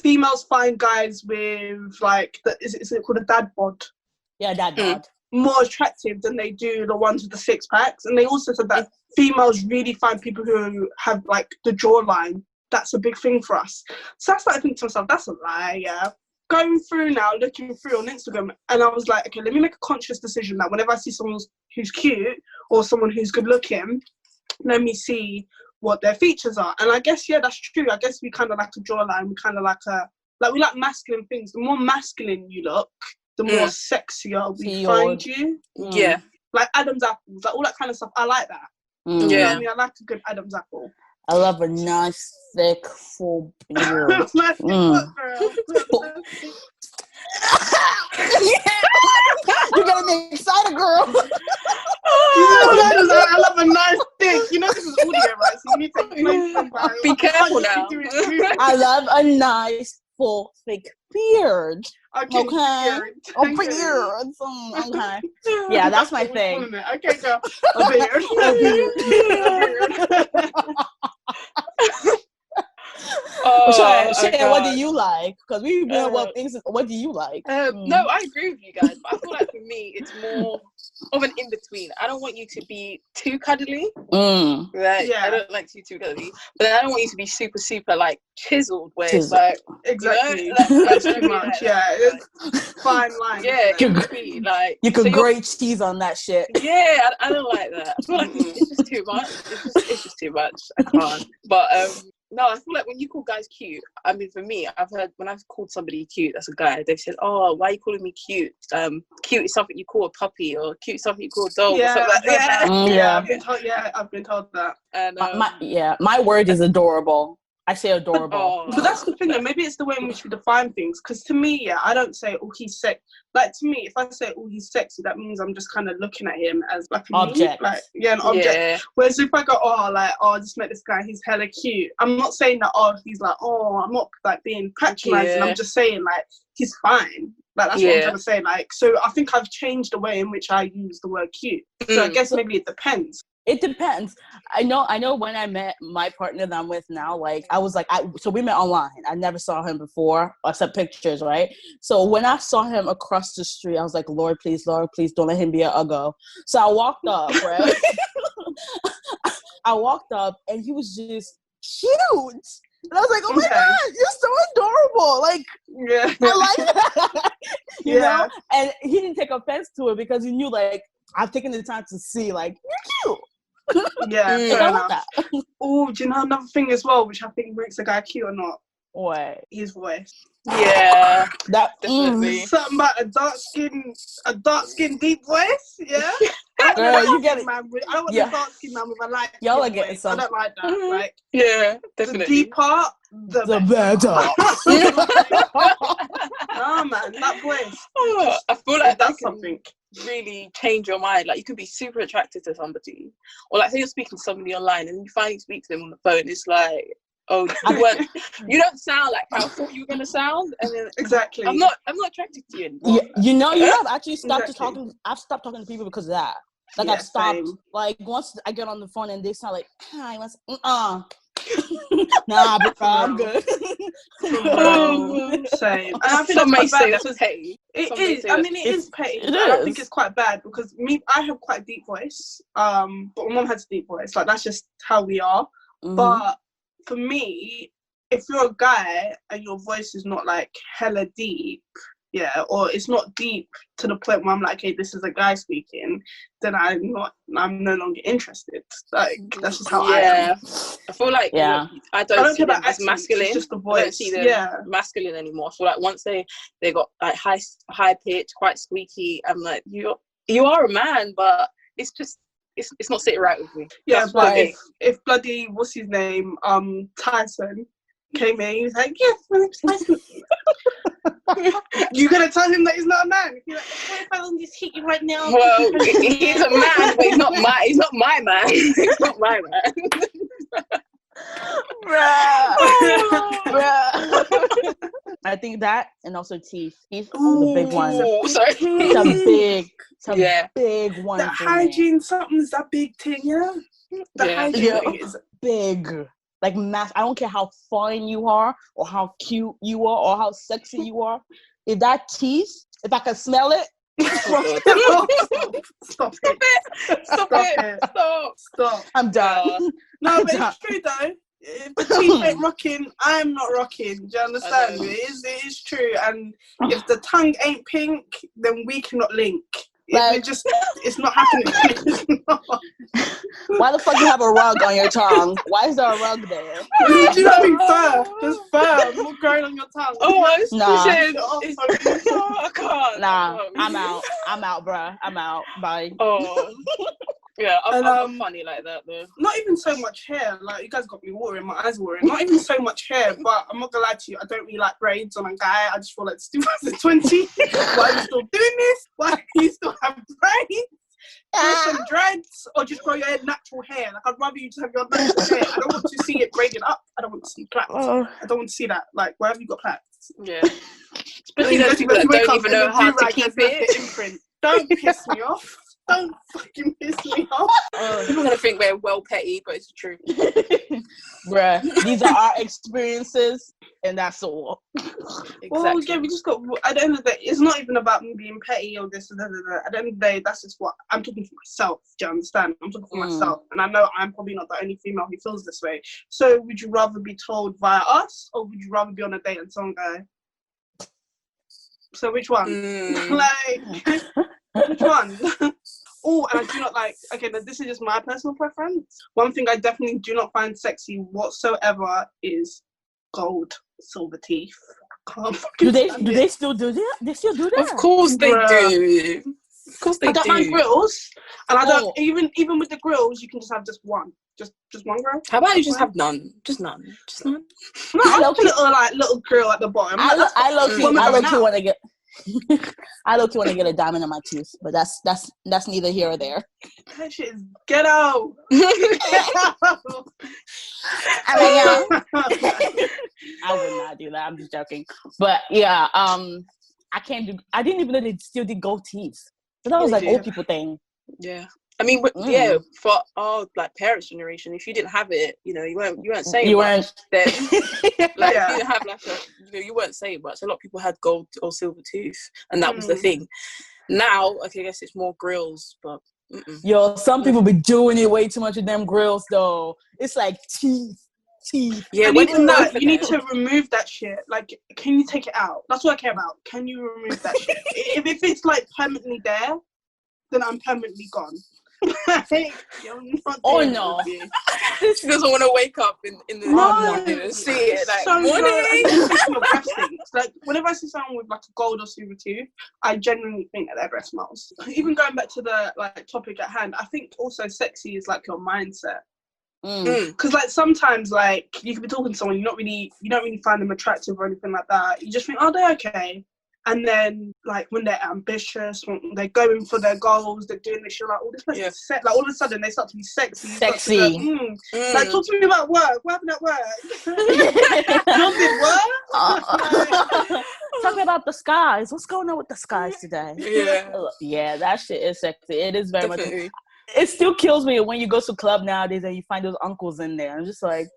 females find guys with like is it called a dad bod? Yeah, dad bod. More attractive than they do the ones with the 6-packs. And they also said that females really find people who have like the jawline. That's a big thing for us. So I started thinking to myself, that's a lie, yeah. Going through now, looking through on Instagram, and I was like, okay, let me make a conscious decision that whenever I see someone who's cute or someone who's good looking, let me see what their features are. And I guess, yeah, that's true. I guess we kind of like a jawline. We kind of like we like masculine things. The more masculine you look, the more sexier we find you. Yeah. Like Adam's apples, like all that kind of stuff. I like that. Yeah. You know what I mean? I like a good Adam's apple. I love a nice, thick, full beard. Nice thick butt, girl. You're gonna be excited, girl. I love a nice thick. You know this is audio, right? So you need to be careful now. I love a nice, full, thick beard. Okay. Beard. Okay. Yeah, that's my thing. Okay, girl. A beard. Shay, what do you like? Because we know what things. What do you like? No, I agree with you guys, but I feel like for me, it's more of an in between. I don't want you to be too cuddly. Right? Yeah. I don't like to be too cuddly, but I don't want you to be super, super like chiseled. Where it's like exactly, that's too much. Yeah, it's fine line. Yeah, you could grate cheese on that shit. Yeah, I don't like that. I feel like it's just too much. It's just too much. I can't. But no, I feel like when you call guys cute, I mean, for me, I've heard when I've called somebody cute, that's a guy, they've said, oh, why are you calling me cute? Cute is something you call a puppy, or cute is something you call a dog, or something like that. Yeah, I've been told that. And, my word is adorable. I say adorable. But that's the thing, though. Maybe it's the way in which we define things. Because to me, I don't say, oh, he's sexy. Like, to me, if I say, oh, he's sexy, that means I'm just kind of looking at him as like an object. Like, an object. Yeah. Whereas if I go, I just met this guy, he's hella cute. I'm not saying that, he's like, I'm not like being patronizing. Yeah. I'm just saying, like, he's fine. Like, that's what I'm trying to say. Like, so I think I've changed the way in which I use the word cute. So I guess maybe it depends. It depends. I know when I met my partner that I'm with now, like I was like, so we met online. I never saw him before, except pictures, right? So when I saw him across the street, I was like, Lord, please don't let him be an uggo. So I walked up, right? I walked up and he was just huge. And I was like, oh my God, you're so adorable. Like, I like that. you know? And he didn't take offense to it because he knew, like, I've taken the time to see, like, you're cute. Fair enough. Oh, do you know another thing as well, which I think makes a guy cute or not? What? His voice. Yeah, that definitely. Something about a dark skin, deep voice. Yeah. Girl, you get it. I don't want a dark skin man with a light. Y'all are getting voice. I don't like that. Like, yeah, definitely. The deeper, the better. Nah, man, that voice. Oh, I feel like that's something. Really change your mind. Like, you can be super attracted to somebody, or like say you're speaking to somebody online and you finally speak to them on the phone. It's like, oh, you don't sound like how I thought you were gonna sound, and then exactly. I'm not attracted to you anymore. You know, I've actually stopped talking. I've stopped talking to people because of that. Like, I've stopped. Same. Like, once I get on the phone and they sound like, hi, nah, bro, I'm good. Same. And I think some may say that's petty. It is. I mean, it is petty. It is. I think it's quite bad because I have quite a deep voice. But my mom has a deep voice. Like, that's just how we are. Mm-hmm. But for me, if you're a guy and your voice is not like hella deep, or it's not deep to the point where I'm like, hey, this is a guy speaking, then I'm no longer interested. Like, that's just how I am. I feel like I don't see them as masculine. It's just the voice. I don't see them masculine anymore. I feel like once they got like high pitch, quite squeaky, I'm like, you are a man, but it's just it's not sitting right with me. Yeah, that's but if bloody what's his name, Tyson came in, he was like, yes, my name's Tyson. You gonna tell him that he's not a man? You're like, what if I don't just hit you right now? Well, he's a man, but he's not my man. He's not my man. Bruh. I think that, and also teeth. Teeth is a big one. Sorry. It's a big one. The hygiene, something's a big thing, The hygiene thing is big. Like, mass. I don't care how fine you are, or how cute you are, or how sexy you are. If that teeth, if I can smell it, Stop it. I'm done. No, but it's true though. If the teeth ain't rocking, I'm not rocking. Do you understand? It is true. And if the tongue ain't pink, then we cannot link. Like, it's not happening. It's not. Why the fuck you have a rug on your tongue? Why is there a rug there? Do you know fur? There's fur more growing on your tongue. I can't. Nah, I'm out, bruh. I'm out. Bye. Yeah, I'm funny like that though. Not even so much hair. Like, you guys got me watering, my eyes watering. Not even so much hair, but I'm not gonna lie to you, I don't really like braids on a guy. I just feel like it's 2020. Why are you still doing this? Why do you still have braids? Do some dreads or just grow your hair natural hair. Like, I'd rather you just have your natural hair. I don't want to see it braided up. I don't want to see plaits. I don't want to see that. Like, where have you got plaits? Yeah. Especially those people that don't even know how to keep it. Imprint. Don't piss me off. Don't fucking piss me off. People are gonna think we're well petty, but it's the truth. Bruh, these are our experiences, and that's all. Exactly. Well, yeah, we just got. At the end of the day, it's not even about me being petty or this. At the end of the day, that's just what I'm talking for myself. Do you understand? I'm talking for myself, and I know I'm probably not the only female who feels this way. So, would you rather be told via us, or would you rather be on a date and some guy? So, which one? Like, which one? Oh, and I do not like, okay, but this is just my personal preference. One thing I definitely do not find sexy whatsoever is gold, silver teeth. I can't fucking do they still do that? They still do that? Of course they do. Of course they do. I don't mind grills, and I don't, even with the grills, you can just have just one. Just one grill. How about you just have none? Just none. Just none. No, I love a little grill at the bottom. I low key want to get. I low key want to get a diamond in my tooth, but that's neither here or there. That shit is ghetto. I would not do that. I'm just joking. But yeah, I didn't even know they still did gold teeth. So that was like old people thing. Yeah. I mean, for our like parents' generation, if you didn't have it, you weren't saying much. Then, like, if you didn't have like you weren't saying much. A lot of people had gold or silver tooth, and that was the thing. Now, okay, I guess it's more grills, but Yo, some people be doing it way too much with them grills, though. It's like teeth. Yeah, and even that, you need to remove that shit. Like, can you take it out? That's what I care about. Can you remove that shit? If it's like permanently there, then I'm permanently gone. Oh no. She doesn't want to wake up in the morning and see it. Like, so morning. your breath stinks. Like, whenever I see someone with like a gold or silver tooth, I genuinely think that their breath smells. Even going back to the like topic at hand, I think also sexy is like your mindset. Because like sometimes like you could be talking to someone, you don't really find them attractive or anything like that. You just think, oh, they're okay. And then like when they're ambitious, when they're going for their goals, they're doing this shit, like, oh, this person's like all of a sudden they start to be sexy. Like, talk to me about work. What happened at work? John did work? Talk about the skies. What's going on with the skies today? Yeah, that shit is sexy. It is very much. It still kills me when you go to a club nowadays and you find those uncles in there. I'm just like,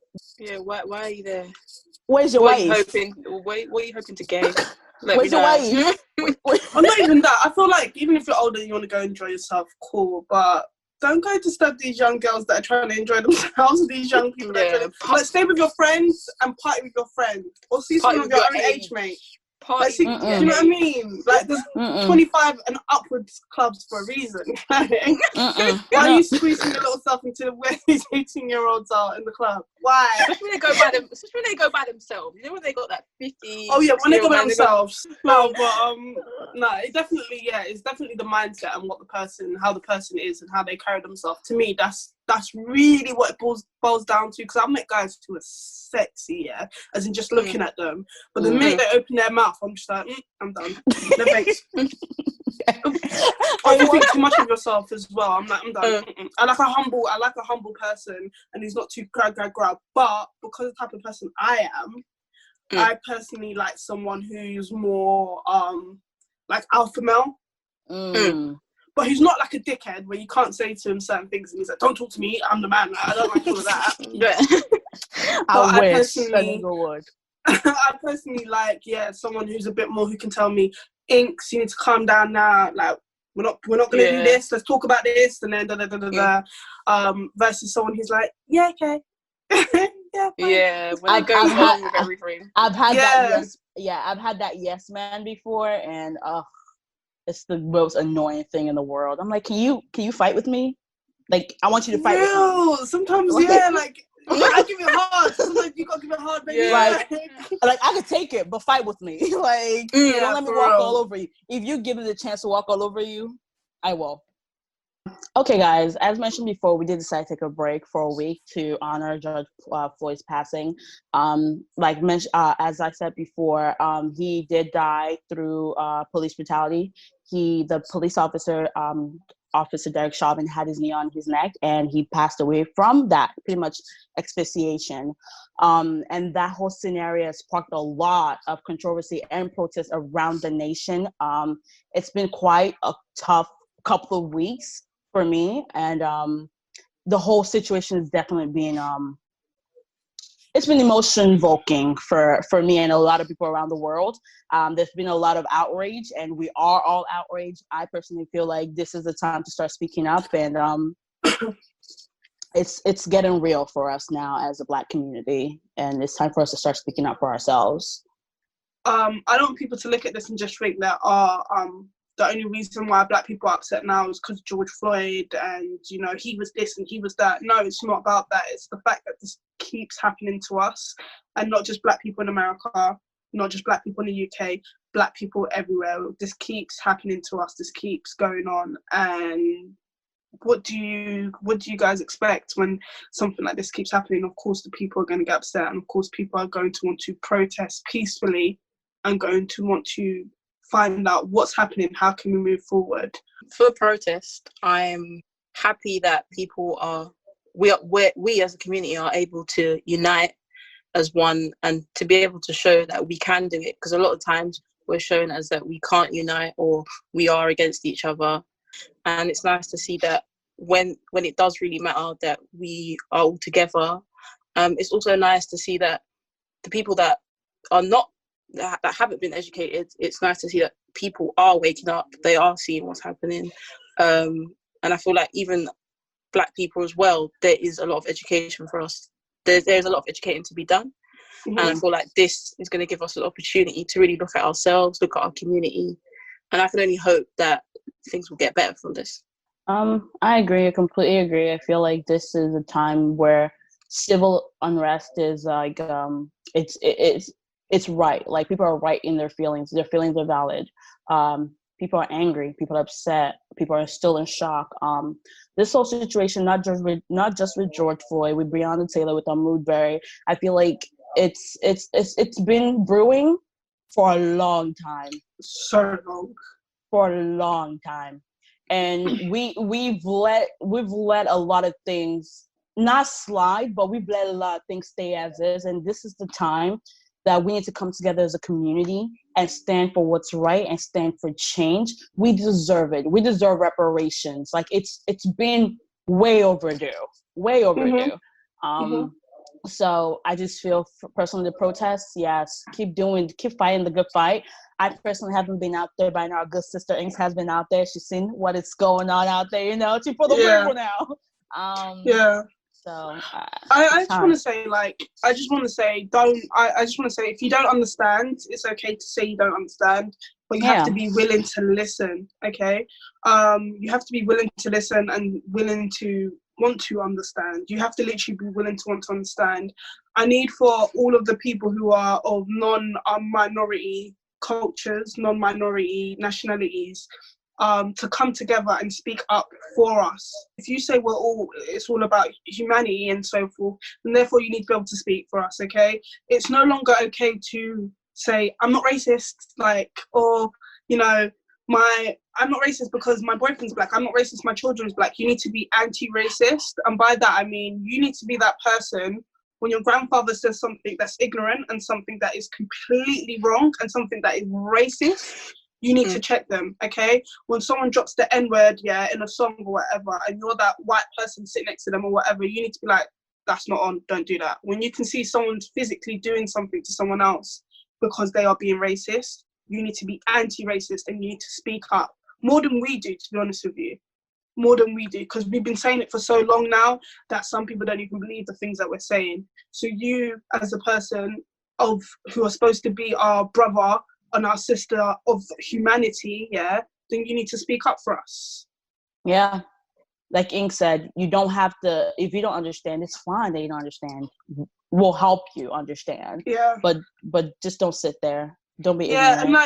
why are you there? Where's your wife? What are you hoping to gain? Where's your wife? I'm not even that. I feel like even if you're older and you want to go enjoy yourself, cool. But don't go disturb these young girls that are trying to enjoy themselves. These young people that are trying to, like, stay with your friends and party with your friends, or see some of your own age mate. Like, see, do you know what I mean? Like, there's 25 and upwards clubs for a reason. Why are you squeezing your little self into where these 18-year-olds are in the club? Why? Especially when they go by themselves. You know when they got that 50. Oh yeah, when they go by themselves. No, but no, it's definitely the mindset and how the person is and how they carry themselves. To me, that's really what it boils down to. Because I've met guys who are sexy, as in just looking at them. But the minute they open their mouth, I'm just like, I'm done. No thanks. Or you think too much of yourself as well. I'm like, I'm done. I like a humble person, and he's not too grab. But because of the type of person I am, I personally like someone who's more like alpha male. But he's not like a dickhead where you can't say to him certain things and he's like, don't talk to me, I'm the man. Like, I don't like all of that. I personally like, someone who's a bit more, who can tell me, Inks, you need to calm down now. Like, we're not gonna do this. Let's talk about this, and then versus someone who's like, yeah, okay. When it goes wrong with everything. I've had that yes man before, and it's the most annoying thing in the world. I'm like, can you fight with me? Like, I want you to fight with me. Sometimes, like I give it hard. Sometimes you gotta give it hard, baby. Like I could take it, but fight with me. Like, don't let me walk all over you. If you give me the chance to walk all over you, I will. Okay, guys, as mentioned before, we did decide to take a break for a week to honor George Floyd's passing. As I said before, he did die through police brutality. The police officer, Officer Derek Chauvin, had his knee on his neck, and he passed away from that, pretty much asphyxiation. And that whole scenario sparked a lot of controversy and protests around the nation. It's been quite a tough couple of weeks for me, and the whole situation is definitely being it's been emotion-evoking for me and a lot of people around the world. There's been a lot of outrage, and we are all outraged. I personally feel like this is the time to start speaking up, and it's getting real for us now as a Black community, and it's time for us to start speaking up for ourselves. I don't want people to look at this and just think that the only reason why Black people are upset now is because George Floyd and, he was this and he was that. No, it's not about that. It's the fact that this keeps happening to us, and not just Black people in America, not just Black people in the UK, Black people everywhere. This keeps happening to us. This keeps going on. And what do you guys expect when something like this keeps happening? Of course, the people are going to get upset, and of course, people are going to want to protest peacefully and going to want to find out what's happening. How can we move forward? For protest, I'm happy that we as a community are able to unite as one, and to be able to show that we can do it, because a lot of times we're shown as that we can't unite or we are against each other. And it's nice to see that when it does really matter, that we are all together. It's also nice to see that the people that are not, that haven't been educated, it's nice to see that people are waking up, they are seeing what's happening, and And I feel like even Black people as well, there is a lot of education for us. There's a lot of educating to be done. And I feel like this is going to give us an opportunity to really look at ourselves, look at our community. And I can only hope that things will get better from this. I agree. I completely agree. I feel like this is a time where civil unrest is like, it's right. Like, people are right in their feelings. Their feelings are valid. People are angry. People are upset. People are still in shock. This whole situation, not just with George Floyd, with Breonna Taylor, with Ahmaud Berry, I feel like it's been brewing for a long time. So long. For a long time. And we've let a lot of things not slide, but we've let a lot of things stay as is. And this is the time that we need to come together as a community and stand for what's right and stand for change. We deserve it. We deserve reparations. Like, it's been way overdue. So I just feel, personally, the protests, yes, keep fighting the good fight. I personally haven't been out there, but I know our good sister Inks has been out there. She's seen what is going on out there, she's for the win now. So I just want to say, if you don't understand, it's okay to say you don't understand, but you have to be willing to listen, okay? You have to be willing to listen and willing to want to understand. You have to literally be willing to want to understand. I need for all of the people who are of non-minority cultures, non-minority nationalities, to come together and speak up for us. If you say it's all about humanity and so forth, and therefore you need to be able to speak for us, okay? It's no longer okay to say, I'm not racist, I'm not racist because my boyfriend's Black. I'm not racist, my children's Black. You need to be anti-racist. And by that, I mean, you need to be that person when your grandfather says something that's ignorant and something that is completely wrong and something that is racist, you need to check them, okay? When someone drops the N-word, in a song or whatever, and you're that white person sitting next to them or whatever, you need to be like, that's not on, don't do that. When you can see someone physically doing something to someone else because they are being racist, you need to be anti-racist and you need to speak up. More than we do, to be honest with you. More than we do, because we've been saying it for so long now that some people don't even believe the things that we're saying. So you, as a person who are supposed to be our brother and our sister of humanity, then you need to speak up for us. Yeah. Like Ink said, you don't have to, if you don't understand, it's fine that you don't understand. We'll help you understand. Yeah. But just don't sit there. Don't be ignorant. And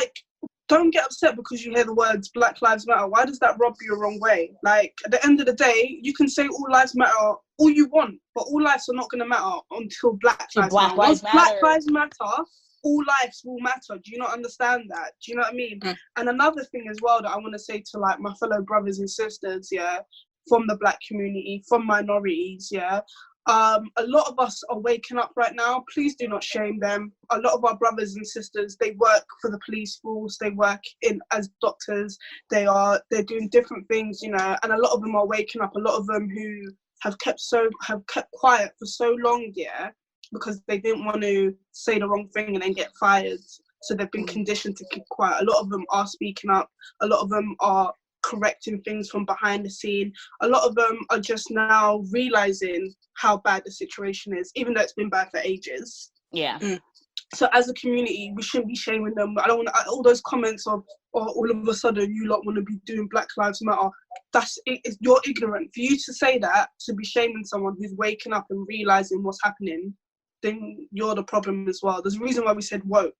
don't get upset because you hear the words Black Lives Matter. Why does that rub you the wrong way? Like, at the end of the day, you can say all lives matter all you want, but all lives are not going to matter until Black Lives Matter. Once Black Lives Matter, all lives will matter. Do you not understand that? Do you know what I mean? And another thing as well that I want to say to my fellow brothers and sisters, from the Black community, from minorities, a lot of us are waking up right now. Please do not shame them. A lot of our brothers and sisters, they work for the police force, they work as doctors, they're doing different things, and a lot of them are waking up. A lot of them who have kept quiet for so long, because they didn't want to say the wrong thing and then get fired. So they've been conditioned to keep quiet. A lot of them are speaking up. A lot of them are correcting things from behind the scene. A lot of them are just now realizing how bad the situation is, even though it's been bad for ages. So as a community, we shouldn't be shaming them. I don't want all those comments of, all of a sudden you lot want to be doing Black Lives Matter. You're ignorant. For you to say that, to be shaming someone who's waking up and realizing what's happening, then you're the problem as well. There's a reason why we said woke.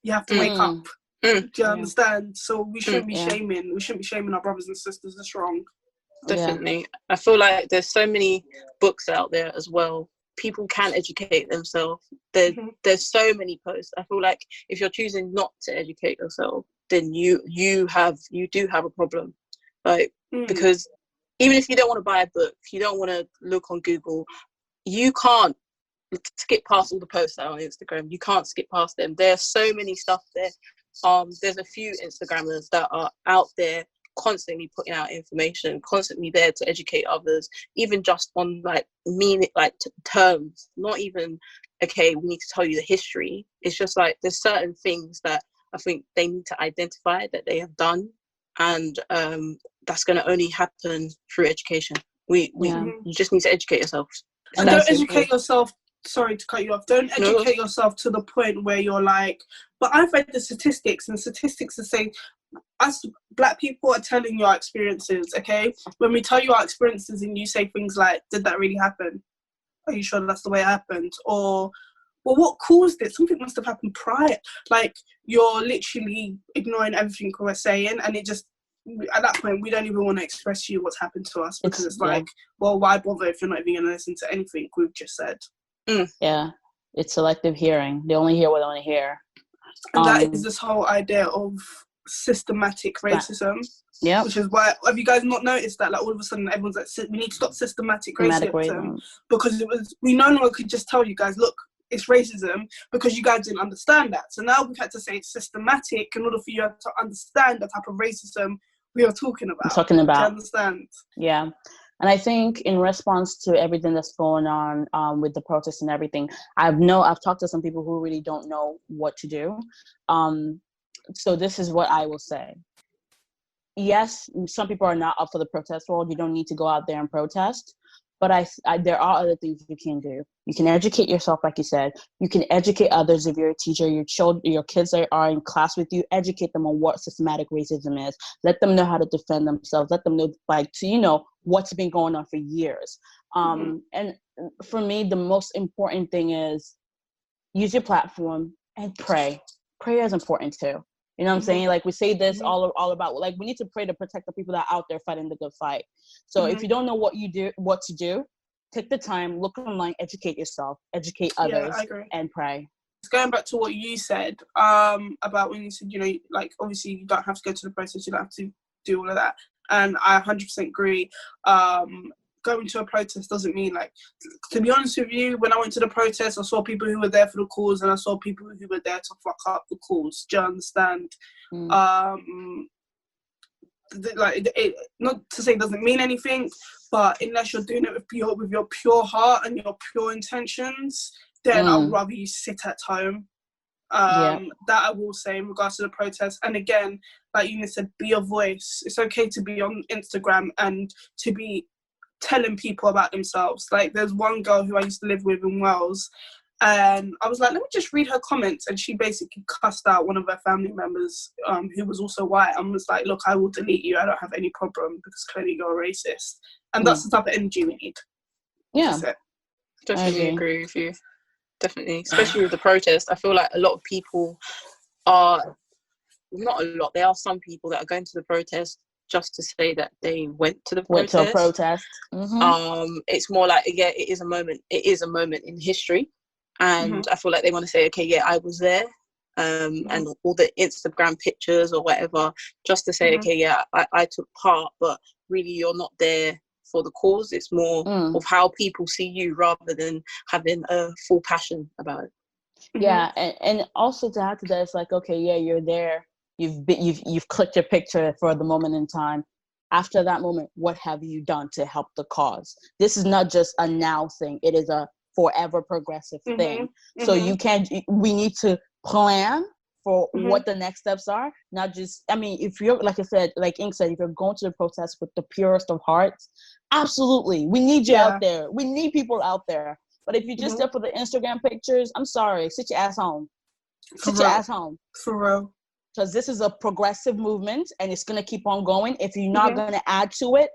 You have to wake up. Do you understand? So we shouldn't be shaming. We shouldn't be shaming our brothers and sisters. That's wrong. Definitely. I feel like there's so many books out there as well. People can educate themselves. There's so many posts. I feel like if you're choosing not to educate yourself, then you do have a problem. Because even if you don't want to buy a book, you don't want to look on Google, you can't skip past all the posts out on Instagram. You can't skip past them. There's so many stuff there. There's a few Instagrammers that are out there constantly putting out information, constantly there to educate others, even just on terms, not even, okay, we need to tell you the history. It's just like there's certain things that I think they need to identify that they have done, and that's going to only happen through education. You just need to educate yourself. And don't educate yourself. Sorry to cut you off. Don't educate yourself to the point where you're like, but I've read the statistics, and statistics are saying us Black people are telling you our experiences, okay? When we tell you our experiences and you say things like, did that really happen? Are you sure that's the way it happened? Or, well, what caused it? Something must have happened prior. Like, you're literally ignoring everything we're saying, and it just, at that point, we don't even want to express to you what's happened to us, because it's like, well, why bother if you're not even going to listen to anything we've just said? Yeah, it's selective hearing. They only hear what they want to hear. And that is this whole idea of systematic racism. Yeah. Which is why, have you guys not noticed that? Like, all of a sudden, everyone's like, we need to stop systematic racism. Because we no longer could just tell you guys, look, it's racism, because you guys didn't understand that. So now we've had to say it's systematic in order for you to understand the type of racism we are talking about. Do you understand? Yeah. And I think in response to everything that's going on with the protests and everything, I've talked to some people who really don't know what to do. So this is what I will say. Yes, some people are not up for the protest world. You don't need to go out there and protest. But there are other things you can do. You can educate yourself, like you said. You can educate others. If you're a teacher, your kids are in class with you, educate them on what systematic racism is. Let them know how to defend themselves. Let them know, what's been going on for years. And for me, the most important thing is use your platform and pray. Prayer is important too. You know what I'm saying? Like, we say this all about, like, we need to pray to protect the people that are out there fighting the good fight. So if you don't know what to do, take the time, look online, educate yourself, educate others, and pray. Going back to what you said about when you said, like, obviously you don't have to go to the protest, you don't have to do all of that. And I 100% agree. Going to a protest doesn't mean, like, to be honest with you, when I went to the protest, I saw people who were there for the cause, and I saw people who were there to fuck up the cause. Do you understand? Not to say it doesn't mean anything, but unless you're doing it with your pure heart and your pure intentions, then I'd rather you sit at home. That I will say in regards to the protest. And again, like you said, be a voice. It's okay to be on Instagram and to be telling people about themselves. Like, there's one girl who I used to live with in Wales, and I was like, let me just read her comments, and she basically cussed out one of her family members who was also white, and was like, look, I will delete you, I don't have any problem, because clearly you're a racist. And that's the type of energy we need. Definitely agree with you, definitely, especially with the protest. I feel like a lot of people are, not a lot, there are some people that are going to the protest just to say that they went to the protest. It's more like, it is a moment in history, and I feel like they want to say, okay, I was there, and all the Instagram pictures or whatever, just to say, okay, I took part, but really you're not there for the cause. It's more of how people see you, rather than having a full passion about it. And also to add to that, it's like, okay, you're there. You've clicked your picture for the moment in time. After that moment, what have you done to help the cause? This is not just a now thing. It is a forever progressive thing. So we need to plan for what the next steps are. Not just, if you're, like I said, like Ink said, if you're going to the protest with the purest of hearts, absolutely. We need you out there. We need people out there. But if you're just there for the Instagram pictures, I'm sorry, sit your ass home. Sit your ass home. For real. Because this is a progressive movement, and it's going to keep on going. If you're not going to add to it,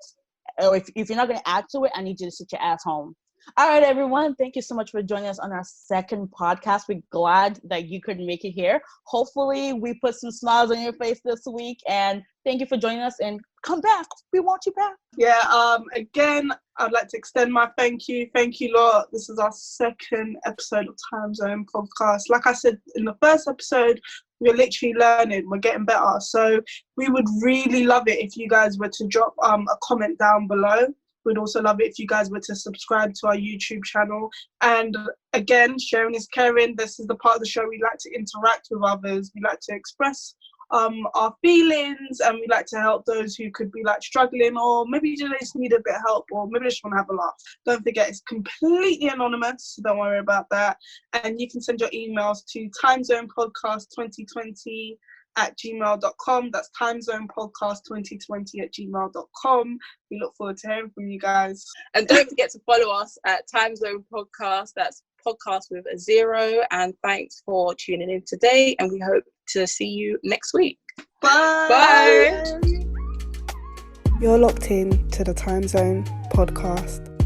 or if you're not going to add to it, I need you to sit your ass home. All right, everyone. Thank you so much for joining us on our second podcast. We're glad that you could make it here. Hopefully, we put some smiles on your face this week. And thank you for joining us. And come back. We want you back. Again, I'd like to extend my thank you. Thank you, lot. This is our second episode of Timezone podcast. Like I said in the first episode, we're literally learning. We're getting better. So we would really love it if you guys were to drop a comment down below. We'd also love it if you guys were to subscribe to our YouTube channel. And again, sharing is caring. This is the part of the show we like to interact with others. We like to express our feelings, and we like to help those who could be like struggling, or maybe they just need a bit of help, or maybe they just want to have a laugh. Don't forget, it's completely anonymous, so don't worry about that. And you can send your emails to timezonepodcast2020 timezonepodcast2020@gmail.com. That's timezonepodcast2020@gmail.com. We look forward to hearing from you guys. And don't forget to follow us at Timezone Podcast. That's podcast with a 0. And thanks for tuning in today. And we hope to see you next week. Bye. Bye. You're locked in to the Timezone Podcast.